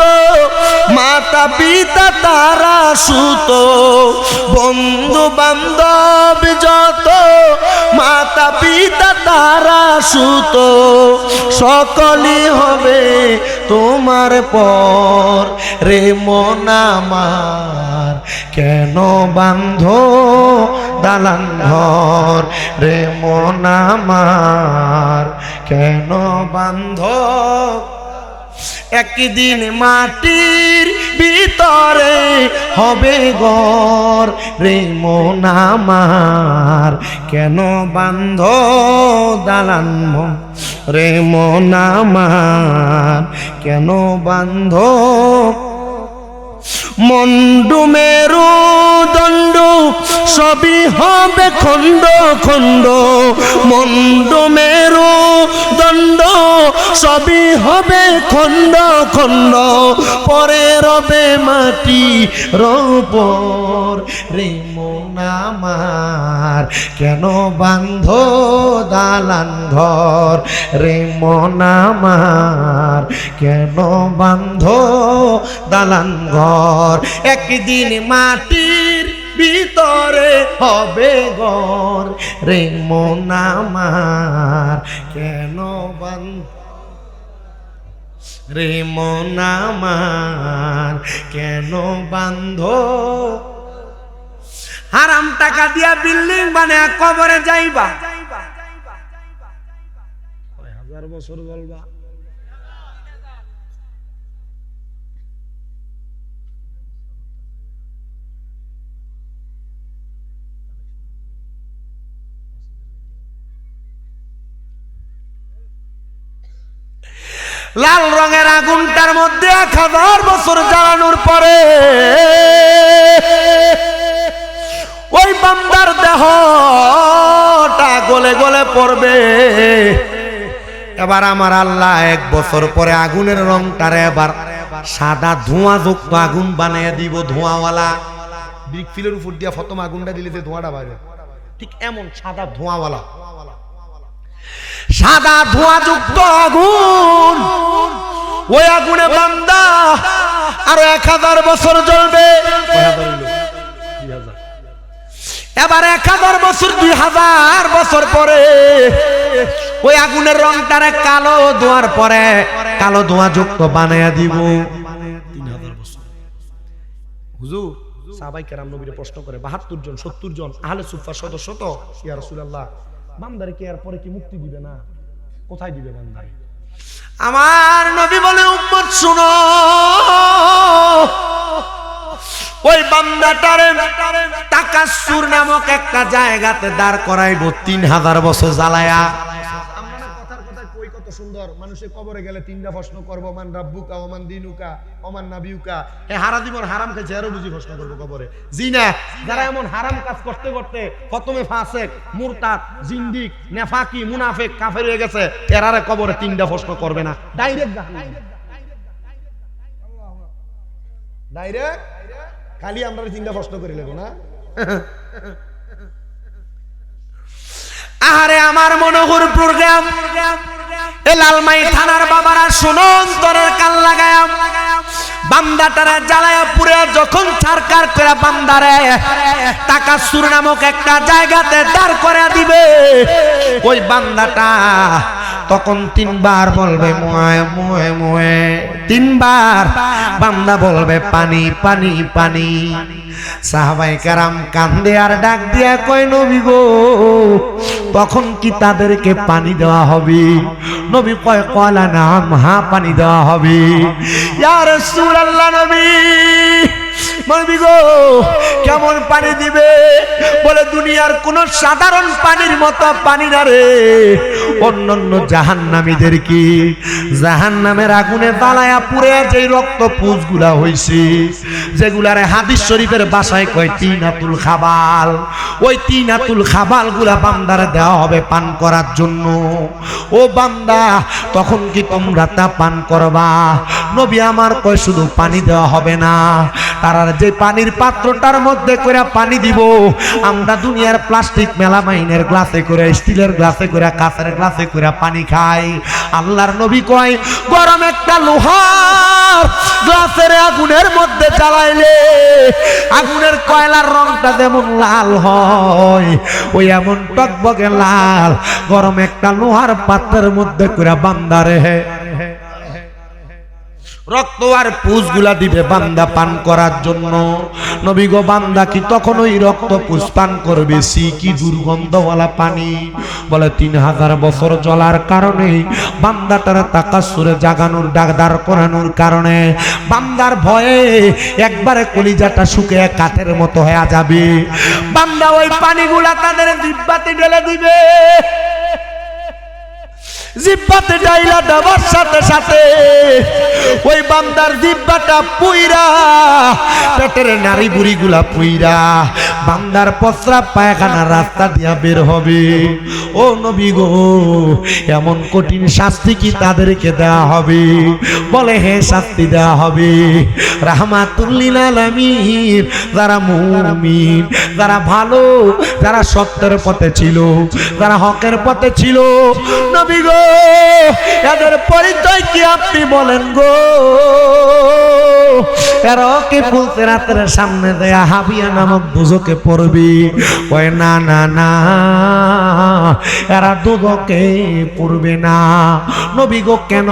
মাতা পিতা তারা সুত, বন্ধু বান্ধব যত, মাতা পিতা তারা সুত, সকলই হবে তোমার পর রে মন আমার, কেন বান্ধো দালান ঘর রে মন আমার, কেন বান্ধো। একদিন মাটির ভিতরে হবে ঘর রে মন আমার, কেন বান্ধো দালান রে মন আমার, কেন বান্ধো। মন্ডু মেরু দণ্ড সবই হবে খণ্ড খণ্ড, মন্ডু মেরু দণ্ড সবই হবে খণ্ড খণ্ড, পরে রবে মাটি রোপর রে মন আমার, কেন বান্ধো দালান ঘর রে মন আমার, কেন বান্ধো দালান ঘর। একদিন মাটির ভিতরে হবে ঘর রে মন আমার, কেন বান্ধো রে মন আমার, কেন বান্ধো। হারাম টাকা দিয়া বিল্ডিং বানায় কবরে যাইবা, 1000 বছর বলবা। লাল রঙের আগুনটার মধ্যে 1000 বছর জ্বালানোর পরে ওই বান্দার দেহটা গলে গলে পড়বে। এবার আমার আল্লাহ 1 বছর পরে আগুনের রংটারে এবার সাদা ধোঁয়াযুক্ত আগুন বানিয়ে দিব, ধোঁয়াওয়ালা। ব্রিক ফিলের উপর দিয়া প্রথম আগুনটা দিলে যে ধোঁয়াটা বাইরে, ঠিক এমন সাদা ধোঁয়াওয়ালা, সাদা ধোঁয়াযুক্ত আগুন। ওই আগুনে বান্দা আরো 1000 বছর জ্বলবে। এবার 1000 বছর 2000 বছর পরে ওই আগুনের রংটারে কালো ধোঁয়ার পরে কালো ধোঁয়াযুক্ত বানাইয়া দিব 3000 বছর। হুজুর সাহাবায়ে কেরাম নবীরে প্রশ্ন করে 72 জন 70 জন আহলে সুফফার সদস্য তো, ইয়া রাসূলুল্লাহ বান্দারে কি এর পরে কি মুক্তি দিবে না? কোথায় দিবে বান্দারে? আমার নবী বলে, উম্মত শুনো, ওই বান্দাটারে তাকাসসুর নামক একটা জায়গাতে দাঁড় করাইব 3000 বছর জ্বালায়া। সুন্দর মানুষের কবরে গেলে 3টা প্রশ্ন করবো, মান রাব্বুকা ওমান দিনুকা ওমান নাবিয়ুকা। হারা জীবন হারাম খেয়েছে আরো বুঝি প্রশ্ন করবো কবরে। জি না, যারা এমন হারাম কাজ করতে করতে প্রথমে ফাসেক, মুরতাদ, জিন্দিক, নেফাকি, মুনাফিক, কাফের হয়ে গেছে, এরারে কবরে 3টা প্রশ্ন করবে না, ডাইরেক্ট ডাইরেক্ট। খালি আমরা 3টা প্রশ্ন করে নেব না। আরে আমার মনোহর প্রোগ্রাম এ লালমাই থানার বাবারা শুনো, অন্তরের কান লাগায়া বান্দাটারে জ্বালায়া পুরে যখন ছারকার করে বান্দারে তাকাসসুর নামক একটা জায়গাতে দাঁড় করে দিবে, ওই বান্দাটা তখন 3 বার বলবে মুয়ে মুয়ে মুয়ে, 3 বার বান্দা বলবে পানি পানি পানি। সাহাবায়ে কেরাম কান্দে আর ডাক দিয়া কয়, নবী গো তখন কি তাদেরকে পানি দেওয়া হবে? নবী কয়, ক্বালা নাম, হ্যাঁ পানি দেওয়া হবে। ইয়া রাসূলুল্লাহ, নবী গো কেমন পানি দিবে? বলে দুনিয়ার কোন সাধারণ পানির মতো পানি না রে, অন্যান্য জাহান্নামীদের কি জাহান্নামের আগুনে জ্বালায়া পুড়ে যে রক্ত পুঁজগুলা হইছে, যেগুলারে হাদিস শরীফের ভাষায় কয় তিনাতুল খাবাল, ওই তিনাতুল খাবাল গুলা বান্দারে দেওয়া হবে পান করার জন্য। ও বান্দা তখন কি তোমরা তা পান করবা? নবী আমার কয় শুধু পানি দেওয়া হবে না, তারার যে পানির পাত্রটার মধ্যে করে পানি দিব, আমরা দুনিয়ার প্লাস্টিক মেলামাইনের গ্লাসে করে, স্টিলের গ্লাসে করে, কাঁচের গ্লাসে করে পানি খাই। আল্লাহর নবী কয় গরম একটা লোহার গ্লাসের আগুনের মধ্যে জ্বালাইলে আগুনের কয়লার রংটা যেমন লাল হয়, ওই এমন টকবকে লাল গরম একটা লোহার পাত্রের মধ্যে করে বান্দারে রক্ত আর পুষগুলা দিবে বান্দা পান করার জন্য। নবী গো, বান্দা কি তখন ওই রক্ত পুষ পান করবে? কি দুর্গন্ধওয়ালা পানি। বলে 3000 বছর জ্বলার কারণে, বান্দাটার তাকাসুরে জাগানোর দাঁড় করানোর কারণে, বান্দার ভয়ে একবারে কলিজাটা শুকিয়ে কাঠের মতো হয়ে যাবে। বান্দা ওই পানিগুলা তাদের জিহ্বাতে ঢেলে দিবে। জিহ্বাতে ডাইলা দেওয়ার সাথে সাথে ওই বান্দার জিহ্বাটা পুইরা, পেটের নারী বুড়িগুলা পুইরা, বান্দার প্রস্রাব পায়খানা রাস্তা দিয়া বের হবে। ও নবী গো, এমন কঠিন শাস্তি কি তাদেরকে দেওয়া হবে? বলে হ্যাঁ, শাস্তি দেওয়া হবে। রাহমাতুল লিল আলামিন, যারা মুমিন, যারা ভালো, যারা সত্যের পথে ছিল, যারা হকের পথে ছিল, নবী গো এদের পরিচয় কি আপনি বলেন গো? এরা কি ফুলসিরাতের সামনে দেয়া হাবিয়া নামক দুজকে পড়বি? ওই না না না, এরা দুজকে পড়বে না। নবী গো কেন?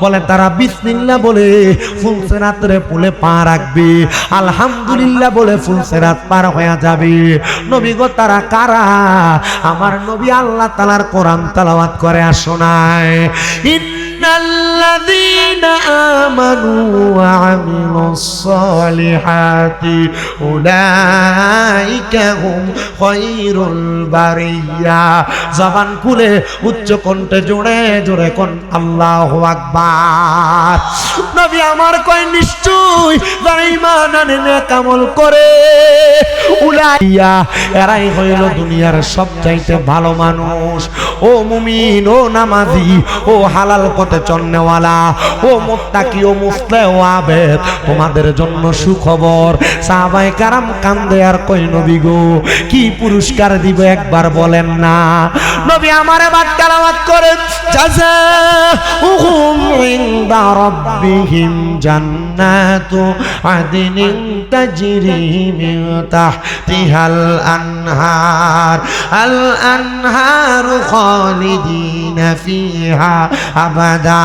বলে তারা বিসমিল্লাহ বলে ফুলসিরাতের পুলে পা রাখবে, আলহামদুলিল্লাহ বলে ফুলসিরাত পার হয়ে যাবে। নবী গো তারা কারা? আমার নবী আল্লাহ তাআলার কোরআন তেলাওয়াত করে শোনায়, ইন্নাল্লাযীনা আমানু ওয়া আমিলুস সালিহাতি উলাইকা হুম খায়রুল বারিয়া। জবান খুলে উচ্চ কণ্ঠে জোরে জোরে কোন আল্লাহু আকবার। নবী আমার কয় নিশ্চয় যারা ঈমান আনে নেক আমল করে, উলাইয়া এরাই হইল দুনিয়ার সবচাইতে ভালো মানুষ। ও মুমিন, ও নামাজি, ও হালাল পথে চলনেওয়ালা, ও মুত্তাকি, ও মুসলে, ও আবেদ, তোমাদের জন্য সুখবর। সাহাবায়ে কারাম কান্দে আর কই নবী গো কি পুরস্কার দিব একবার বলেন না। নবী আমার এবার তেলাওয়াত করে, জাযাউহুম ইনদা রাব্বিহিম জান্নাতু আদনিন তাজরি মিন তাহতিহাল আনহার, আল আনহারু খালিদিনা ফিহা আবাদা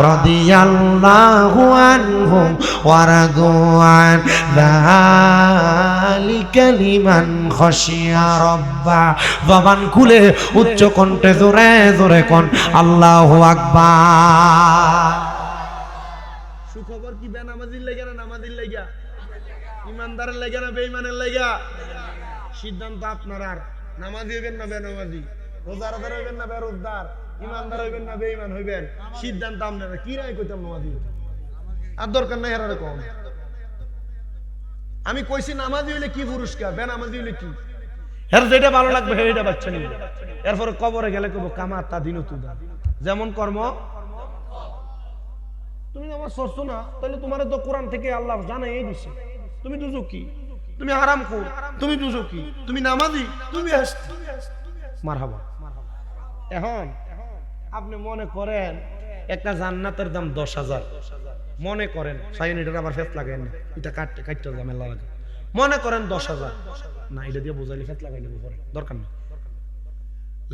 রাদিয়াল্লাহু আনহুম ওয়া রাদু আন, যালিকা লিমান খাশিয়া রাব্বা। জবান খুলে উচ্চ কণ্ঠে জোরে জোরে কোন আল্লাহু আকবার। সুখবর কি বেনামাজির লাগা না নামাজির লাগা? ইমানদারের লাগা না বেঈমানের লাগা? সিদ্ধান্ত আপনার। আর নামাজি হইবেন না বেনামাজি, রোজাদার হইবেন না বেরোজদার, ইমানদার হইবেন না বেঈমান হইবেন, সিদ্ধান্ত আপনারা। কি রায় কইতাম নামাজি আর দরকার নাই হেরারে কম। আমি কইছি নামাজি হইলে কি পুরস্কার, বেনামাজি হইলে কি? এর যেটা ভালো লাগবে সেইটা বাচ্চা নিবে। এরপরে কবরে গেলে কইব কামাতা দিনতুদা, যেমন কর্ম। তুমি আমার সরছো না, তাহলে তোমার তো কোরআন থেকে আল্লাহ জানাই দিছে তুমি দুজকি, তুমি হারামখোর, তুমি দুজকি, তুমি নামাজি, তুমি মারহাবা। এখন আপনি মনে করেন একটা জান্নাতের দাম 10,000, মনে করেন সাইনিটার আবার ফেস লাগাই না, এটা কাটতে কাটতে ঝামেলা লাগে। মনে করেন 10,000 না, এটা দিয়ে বোঝাইলে ফেস লাগাই নেবো, পরে দরকার নেই।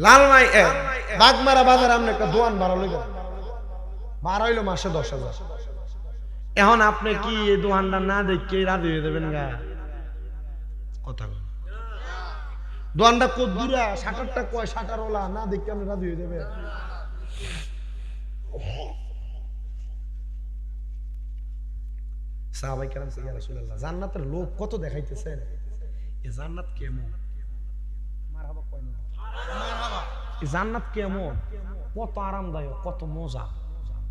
লালমাই বাগমারা বাজার আপনি একটা দোয়ান ভাড়া লইবেন, ভাড়া হইলো মাসে 10,000। এখন আপনি কি এই দোয়ানটা না দেখে রাজি হয়ে যাবেন গা? কথা বল, দোয়ানটা কত দূরা, শাটারটা কয়, শাটার ওলা না দেখে আপনি রাজি হয়ে যাবেন? সাহাবায়ে কেরাম ইয়া রাসূলুল্লাহ, জান্নাতের লোক কত দেখাইতেছেন, এই জান্নাত কেমন? মারহাবা কয় না? মারহাবা। এই জান্নাত কেমন, কত আরামদায়ক, কত মজা,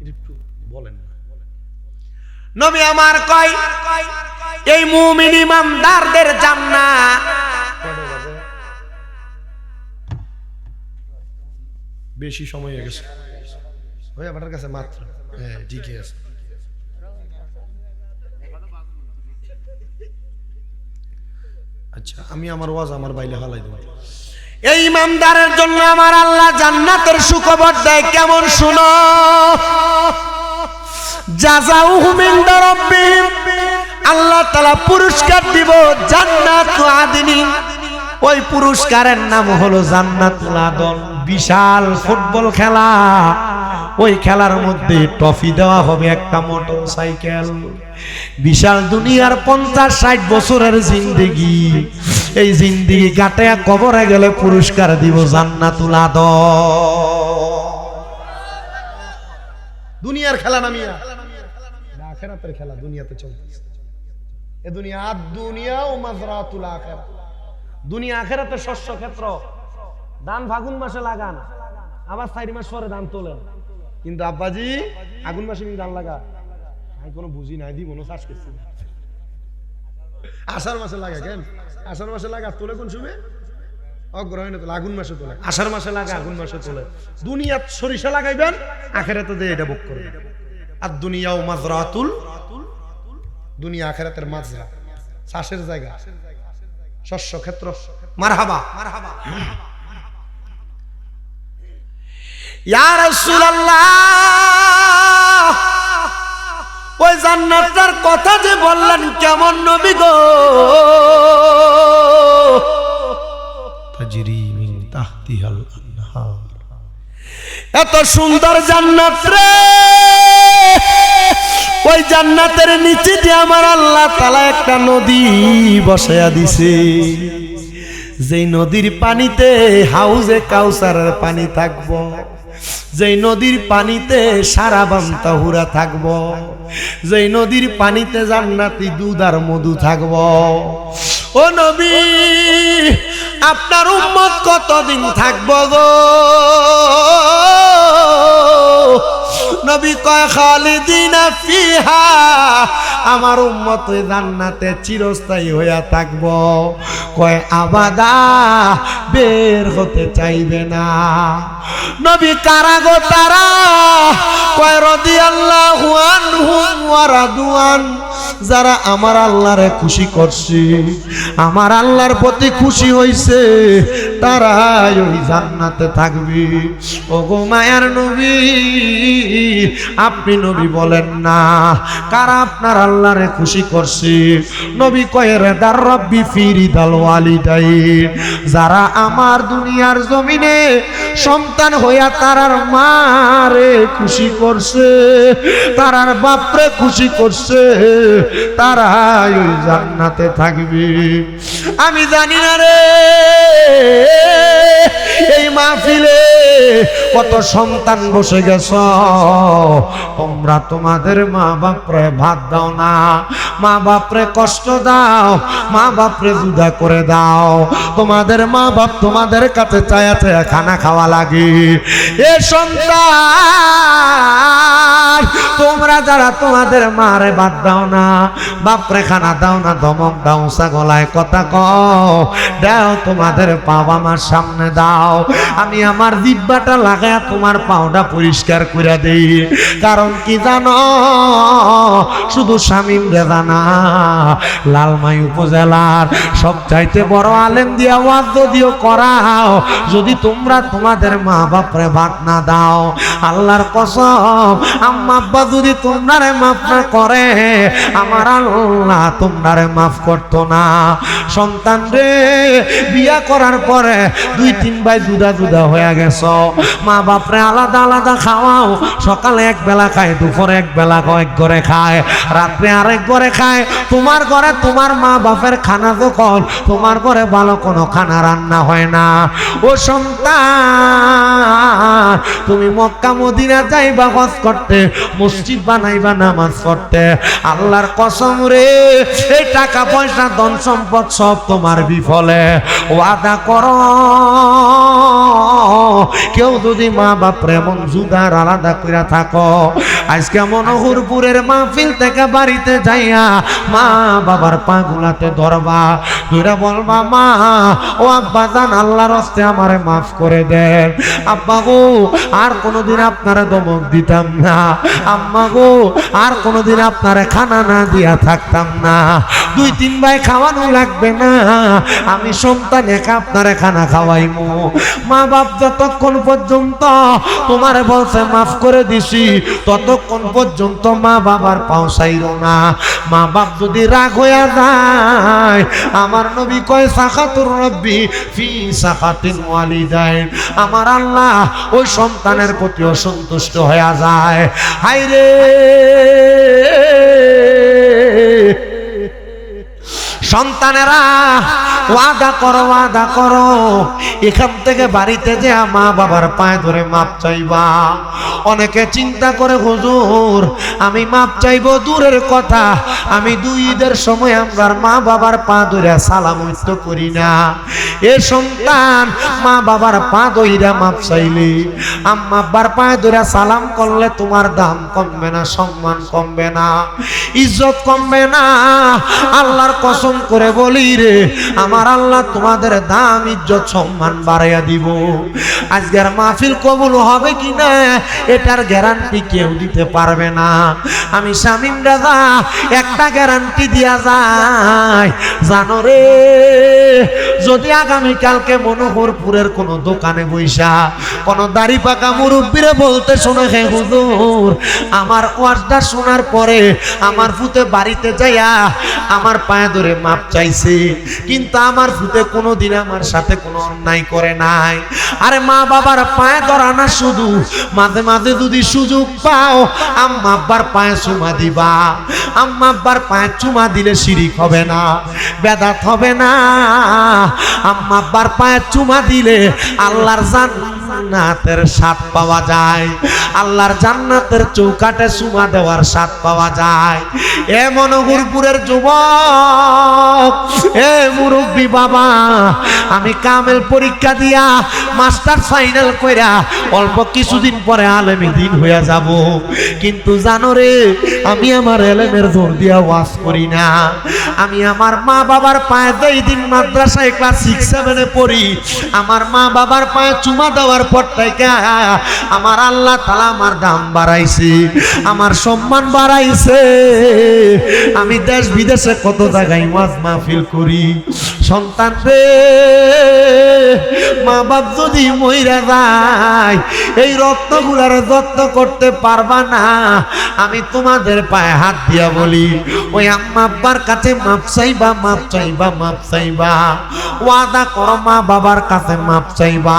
এটা একটু বলেন না। নবী আমার কয় এই মুমিন ইমানদারদের জান্নাত। বেশি সময় হয়ে গেছে ভাই আপনার কাছে মাত্র। হ্যাঁ ঠিকই আছে। আচ্ছা আমি আমার ওয়াজ আমার বাইলে হালাই দেব। এই ইমানদারের জন্য আমার আল্লাহ জান্নাতের সুখবর দেয়, কেমন শুনো। জাযাউহুম ইনদা রাব্বিহিম, আল্লাহ তাআলা পুরস্কার দিব জান্নাতু আদনি। ওই পুরস্কারের নাম হলো জান্নাতুল আদন। বিশাল ফুটবল খেলা, ওই খেলার মধ্যে ট্রফি দেওয়া হবে একটা মোটর সাইকেল। বিশাল দুনিয়ার 50-60 বছরের জিন্দেগি, এই জিন্দেগি কাটায়া কবরে গেলে পুরস্কার দিব জান্নাতুল আদম। দুনিয়ার খেলা নামিয়া আখিরাতের খেলা দুনিয়াতে চলতেছে। এ দুনিয়া আদ দুনিয়া ও মাজরাতুল আখিরা। দুনিয়া আখিরাতের শস্য ক্ষেত্র। ধান ফাগুন মাসে লাগান, আবার 4 মাস পরে ধান তোলেন। কিন্তু আব্বাজি আগুন মাসে ধান লাগা আমি কোনো বুঝি নাই, দিব না, চাষ করছি। আষাঢ় মাসে লাগা কেন? আষাঢ় মাসে লাগা তোলে কোন সময়? অগ্রহণ তোলে, আগুন মাসে তোলে। আষাঢ় মাসে লাগা, আগুন মাসে তোলে। দুনিয়াত সরিষা লাগাইবেন, আখিরাতে দিয়ে এটা ভোগ করবেন। আর দুনিয়াও মাজরাতুল, দুনিয়া আখিরাতের মাজরা, চাষের জায়গা, শস্য ক্ষেত্র। মারহাবা মারহাবা। ইয়া রাসূলুল্লাহ, ওই জান্নাতের কথা যে বললেন কেমন নবী গো? তাজরি মিন তাহতিহাল আনহার। এত সুন্দর জান্নাত রে, ওই জান্নাতের নিচে দিয়ে আমার আল্লাহ তাআলা একটা নদী বসায়া দিছে। যেই নদীর পানিতে হাউজে কাউসারের পানি থাকবো, যেই নদীর পানিতে সারাবান তাহুরা থাকবো, যেই নদীর পানিতে জান্নাতি দুধ আর মধু থাকবো। ও নবী, আপনার উম্মত কতদিন থাকবো গো? নবী কয় খালিদিনা ফিহা, আমার উম্মত ওই জান্নাতে চিরস্থায়ী হইয়া থাকবো। কয় আবাদা, বের হতে চাইবে না। নবী কারা গো তারা? কয় রাদিয়াল্লাহু আনহুম ওয়া রাদওয়ান, যারা আমার আল্লাহরে খুশি করছে, আমার আল্লাহর প্রতি খুশি হইছে, তারাই ওই জান্নাতে থাকবে। ওগো মায়ার নবী, আপনি নবী বলেন না কারা আপনার আল্লাহরে খুশি করছে? নবী কয় রেদার রব্বি ফি রিদাল ওয়ালিদাইন, যারা আমার দুনিয়ার জমিনে সন্তান হইয়া তারার মারে খুশি করছে, তারার বাপরে খুশি করছে, তারাই ওই জান্নাতে থাকবে। আমি জানি না রে, এই মাহফিলে কত সন্তান বসে গেছ, তোমরা তোমাদের মা বাপরে ভাত দাও না, মা বাপরে কষ্ট দাও, মা বাপরে জুদা করে দাও। তোমাদের মা বাপ তোমাদের কাছে চায়া চায়া খানা খাওয়া লাগে। এ সন্তান, তোমরা যারা তোমাদের মারে ভাত দাও না, বাপরে খানা দাও না, ধমক দাও, গলায় কথা কও, দাও তোমাদের বাবা মার সামনে দাও। আমি আমার জিহ্বাটা লাগায়া তোমার পাওটা পরিষ্কার করে দেই। কারণ কি জানো? শুধু শামীম রেজা না, লালমাই উপজেলার সবচাইতে বড় আলেম দিয়া ওয়াজ যদিও করাও, যদি তোমরা তোমাদের মা বাপরে ভাত না দাও, আল্লাহর কসম, আম্মা আব্বা যদি তোমরারে মাফ না করে, আমার আল্লাহ তোমরারে মাফ করতো না। সন্তান রে, বিয়া করার পরে 2-3 ভাই জুদা জুদা হয়ে গেছ, মা বাপরে আলাদা আলাদা খাওয়াও। সকালে এক বেলা খায়, দুপুরে এক বেলা এক ঘরে খায়, রাত্রে আরেক ঘরে খায়। তোমার ঘরে তোমার মা বাপের খানা যখন, তোমার ঘরে ভালো কোনো খানা রান্না হয় না। ও সন্তান, তুমি মক্কা মদিনা যাইবা হজ করতে, মসজিদ বানাইবা নামাজ পড়তে, আল্লাহর কসম রে, এই টাকা পয়সা ধন সম্পদ সব তোমার বিফলে। ওয়াদা করো, কেউ যদি মা বাপরে মন জুদার আলাদা করে থাকো, আজকে মনোহরপুরের মাহফিল থেকে বাড়িতে যাইয়া মা বাবার পাগুলাতে ধরবা, ধরে বলবা মা ও আব্বা জান, আল্লাহর হস্তে আমারে মাফ করে দেন। আব্বা গো, আর কোনোদিন আপনারে ধমক দিতাম না। আম্মা গো, আর কোনোদিন আপনারে খানা না দিয়া থাকতাম না। 2-3 ভাই খাওয়ানো লাগবে না, আমি সন্তান একা আপনারে খানা খাওয়াইমু। মা বাপ যতক্ষণ পর্যন্ত তোমারে বলছে মাফ করে দিছি, ততক্ষণ ততক্ষণ পর্যন্ত মা বাবার পাও ছাইরো না। মা বাপ যদি রাগ হইয়া যায়, আমার নবী কয় সাখাতুর রব্বি ফি সাখাতিল ওয়ালিদাইন, আমার আল্লাহ ওই সন্তানের প্রতি অসন্তুষ্ট হয়ে যায়। হায়রে সন্তানেরা, ওয়াদা করো, ওয়াদা করো, এখান থেকে বাড়িতে যে মা বাবার পায়ে ধরে মাপ চাইবা। অনেকে চিন্তা করে হুজুর আমি মাপ চাইবো দূরের কথা, আমি দুই ঈদের সময় আমার মা বাবার পা ধরে সালাম তো করি না। এ সন্তান, মা বাবার পা ধইরা মাপ চাইলে, আম্মা আব্বার পায়ে ধরে সালাম করলে তোমার দাম কমবে না, সম্মান কমবে না, ইজ্জত কমবে না। আল্লাহর কসম করে বলি রে, আমার আল্লাহ তোমাদের দাম ইজ্জত সম্মান বাড়াইয়া দিব। আজকের মাহফিল কবুল হবে কিনা এটার গ্যারান্টি কেউ দিতে পারবে না। আমি শামীম রাজা একটা গ্যারান্টি দিয়া যায়, জানো রে, যদি আগামীকালকে মনোহরপুরের কোনো দোকানে বইসা কোনো দাড়ি পাকা মুরব্বীরে বলতে শোনো, হে হুজুর আমার ওয়াজটা শোনার পরে আমার ফুতে বাড়িতে যাইয়া আমার পায়ে ধরে মাপ চাইছে, কিন্তু আমার ফুতে কোনোদিন আমার সাথে কোনো অন্যায় করে নাই। আরে মা বাবার পায়ে ধরা না, শুধু মাঝে মাঝে যদি সুযোগ পাও আম্মা আব্বার পায়ে চুমা দিবা। আম্মা আব্বার পায়ে চুমা দিলে শিরিক হবে না, বেদাত হবে না। আম্মা আব্বার পায়ে চুমা দিলে আল্লাহর জান্নাতের স্বাদ পাওয়া যায়, আল্লাহর জান্নাতের চৌকাটে চুমা দেওয়ার স্বাদ পাওয়া যায়। এ মনোহরপুরের যুবক, এ মুরব্বী বাবা, আমি কামেল পরীক্ষা দিয়া মাস্টার ফাইনাল কইরা অল্প কিছুদিন পরে আলেমী দিন হইয়া যাব, কিন্তু জানো রে আমি আমার এলেমের জোর দিয়া ওয়াজ করি না। আমি আমার মা বাবার পায়ে যেই দিন মাদ্রাসায় ক্লাস 6-7 পড়ি, আমার মা বাবার পায়ে চুমা দেওয়ার পর থেকে আমার আল্লাহ তাআলা আমার দাম বাড়াইছে, আমার সম্মান বাড়াইছে। আমি দেশ বিদেশে কত জায়গায় ওয়াজ মাহফিল করি। সন্তান রে, মা বাপ যদি মইরা যায় এই রত্নগুলার যত্ন করতে পারবা না। আমি তোমাদের পায়ে হাত দিয়া বলি, ওই আম্মা আব্বার কাছে মাপ চাইবা, মাপ চাইবা, মাপ চাইবা। ওয়াদা করো মা বাবার কাছে মাপ চাইবা।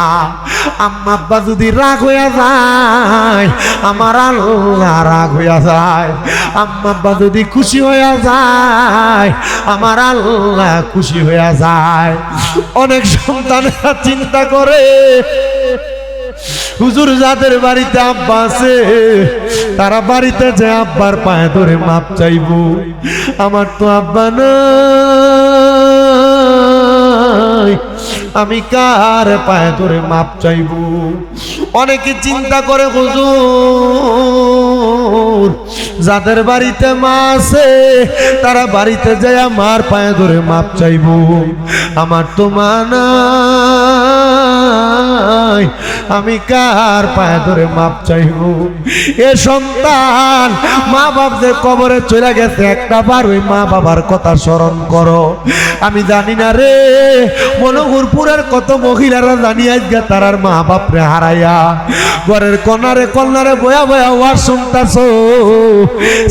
আম্মা আব্বা যদি রাগ হইয়া যায়, আমার আল্লাহ রাগ হইয়া যায়। আম্মা আব্বা যদি খুশি হইয়া যায়, আমার আল্লাহ খুশি হইয়া যায়। অনেক সন্তানেরা চিন্তা করে, হুজুর যাদের বাড়িতে আব্বা আছে তারা বাড়িতে যে আব্বার পায়ে ধরে মাপ চাইবো, আমার তো আব্বা নাই, আমি কার পায়ে ধরে মাপ চাইবো। অনেকে চিন্তা করে হুজুর যাদের বাড়িতে মা আছে তারা বাড়িতে যায় মার পায়ে ধরে মাপ চাইবো, আমার তো মা নাই, আমি কার পায়ে ধরে মাপ চাইবো। এ সন্তান, মা বাপদের কবরে চলে গেছে, একটা বার ওই মা বাবার কথা স্মরণ করো। আমি জানি না রে, মনোহরপুরের কত মহিলারা জানি আজকে তারার মা বাপরে হারাইয়া ঘরের কনারে কন্যারে বয়া বয়া ওয়ার শুনতাছো।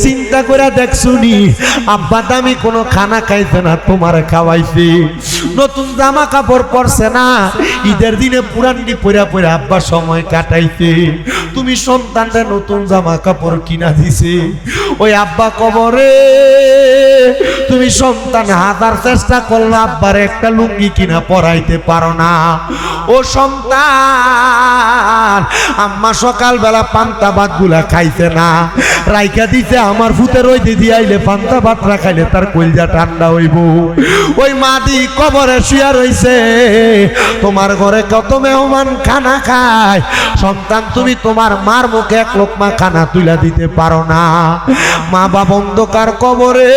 চিন্তা করে দেখছুনি, আব্বা দামি কোনো খানা খাইছে না, তোমার খাওয়াইছে। নতুন জামা কাপড় পরছে না, ঈদের দিনে পুরানি পরা পরা আব্বা সময় কাটাইছে। তুমি সন্তানটা নতুন জামা কাপড় কিনা দিছে, ওই আব্বা কবরে তুমি সন্তান হাজার চেষ্টা করলো আব্বার একটা লুঙ্গি কিনা পরাইতে পারো না। ও সন্তান, আম্মা সকালবেলা পান্তা ভাত গুলা খাইছে না, রাইখা দিছে আমার ফুতে রইতে দিয়ে আইলে পান্তা ভাত রাখাইলে তার কলজা ঠান্ডা হইব। ওই মাদি কবরে শুয়া রইছে, তোমার ঘরে কত মেহমান খানা খায়, সন্তান তুমি তোমার মার মুখে এক লোকমা খানা তুলা দিতে পারো না। মা বাবা অন্ধকার কবরে,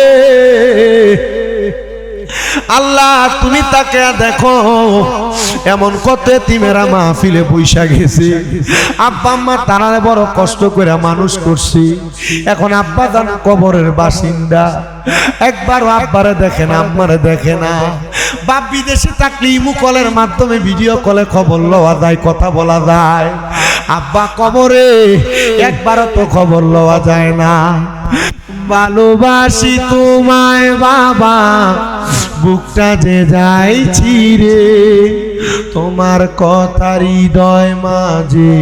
আল্লাহ তুমি তাকে দেখো, এমন কত এতিমেরা মাহফিলে বৈশা গেছে। আব্বা আম্মা তারারে বড় কষ্ট করে মানুষ করছি, এখন আব্বা জান কবরের বাসিন্দা, একবারও আব্বারে দেখে না, আম্মারে দেখে না। বাপ বিদেশে থাকলে ইমু কলের মাধ্যমে ভিডিও কলে খবর লওয়া যায়, কথা বলা যায়। আব্বা কবরে, একবারও তো খবর লওয়া যায় না। ভালোবাসি তোমায় বাবা, বুকটা যে যাইছি রে, তোমার কথা হৃদয় মাঝে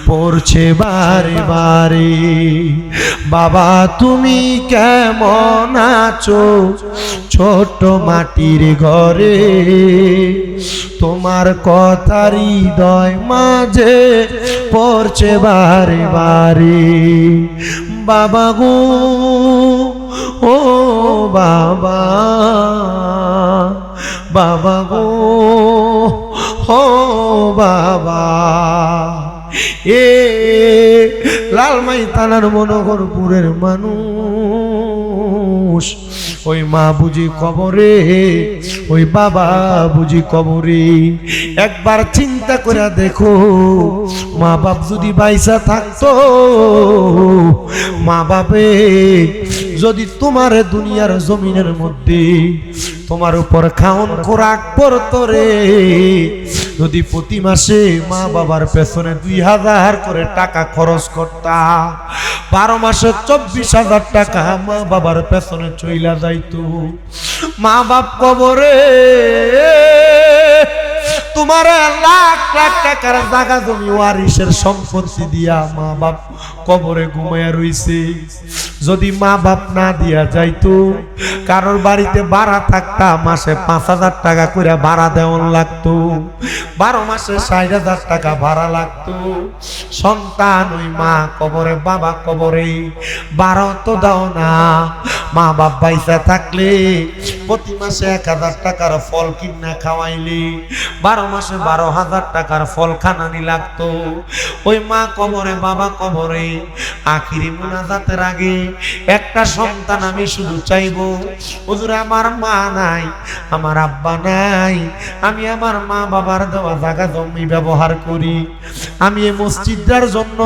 পড়ছে বারে বারে। বাবা তুমি কেমন আছো ছোট মাটির ঘরে, তোমার কথা হৃদয় মাঝে পড়ছে বারে বারে। বাবা গো, ও বাবা, বাবা গো, ও বাবা। এ লালমাই থানার মনোহরপুরের মানুষ, ওই মা বুঝি কবরে, ওই বাবা বুঝি কবরে। একবার চিন্তা করে দেখো, মা বাপ যদি বাইসা থাকতো, মা বাপে যদি তোমার দুনিয়ার জমিনের মধ্যে তোমার উপর খাওন খোরাক পড়তো রে, যদি প্রতি মাসে মা বাবার পেছনে 2000 করে টাকা খরচ করতা, 12 মাসে 24,000 টাকা মা বাবার পেছনে চইলা যাইতো। মা বাপ কবরে, তোমার লাখ লাখ টাকার জায়গা জমি ওয়ারিসের সম্পত্তি দিয়া মা বাপ কবরে ঘুমায়া রইছে। যদি মা বাপ না দিয়া যাইতো, কারোর বাড়িতে ভাড়া থাকতা, মাসে 5,000 টাকা করে ভাড়া দেওয়ান লাগতো, 12 মাসে 60,000 টাকা ভাড়া লাগতো। সন্তান ওই মা কবরে, বাবা কবরে, 12 তো দাও না। মা বাপ বাইসা থাকলে প্রতি মাসে 1,000 টাকার ফল কিনা খাওয়াইলে 12 মাসে 12,000 টাকার ফল খানানি লাগতো। ওই মা কবরে, বাবা কবরে, আখিরি মুনাজাতের আগে একটা সন্তান আমি শুধু চাইবো, হুজুর আমার মা নাই, আমার আব্বা নাই, আমি আমার মা বাবার দেওয়া জায়গা জমি ব্যবহার করি, আমি এই মসজিদটার জন্য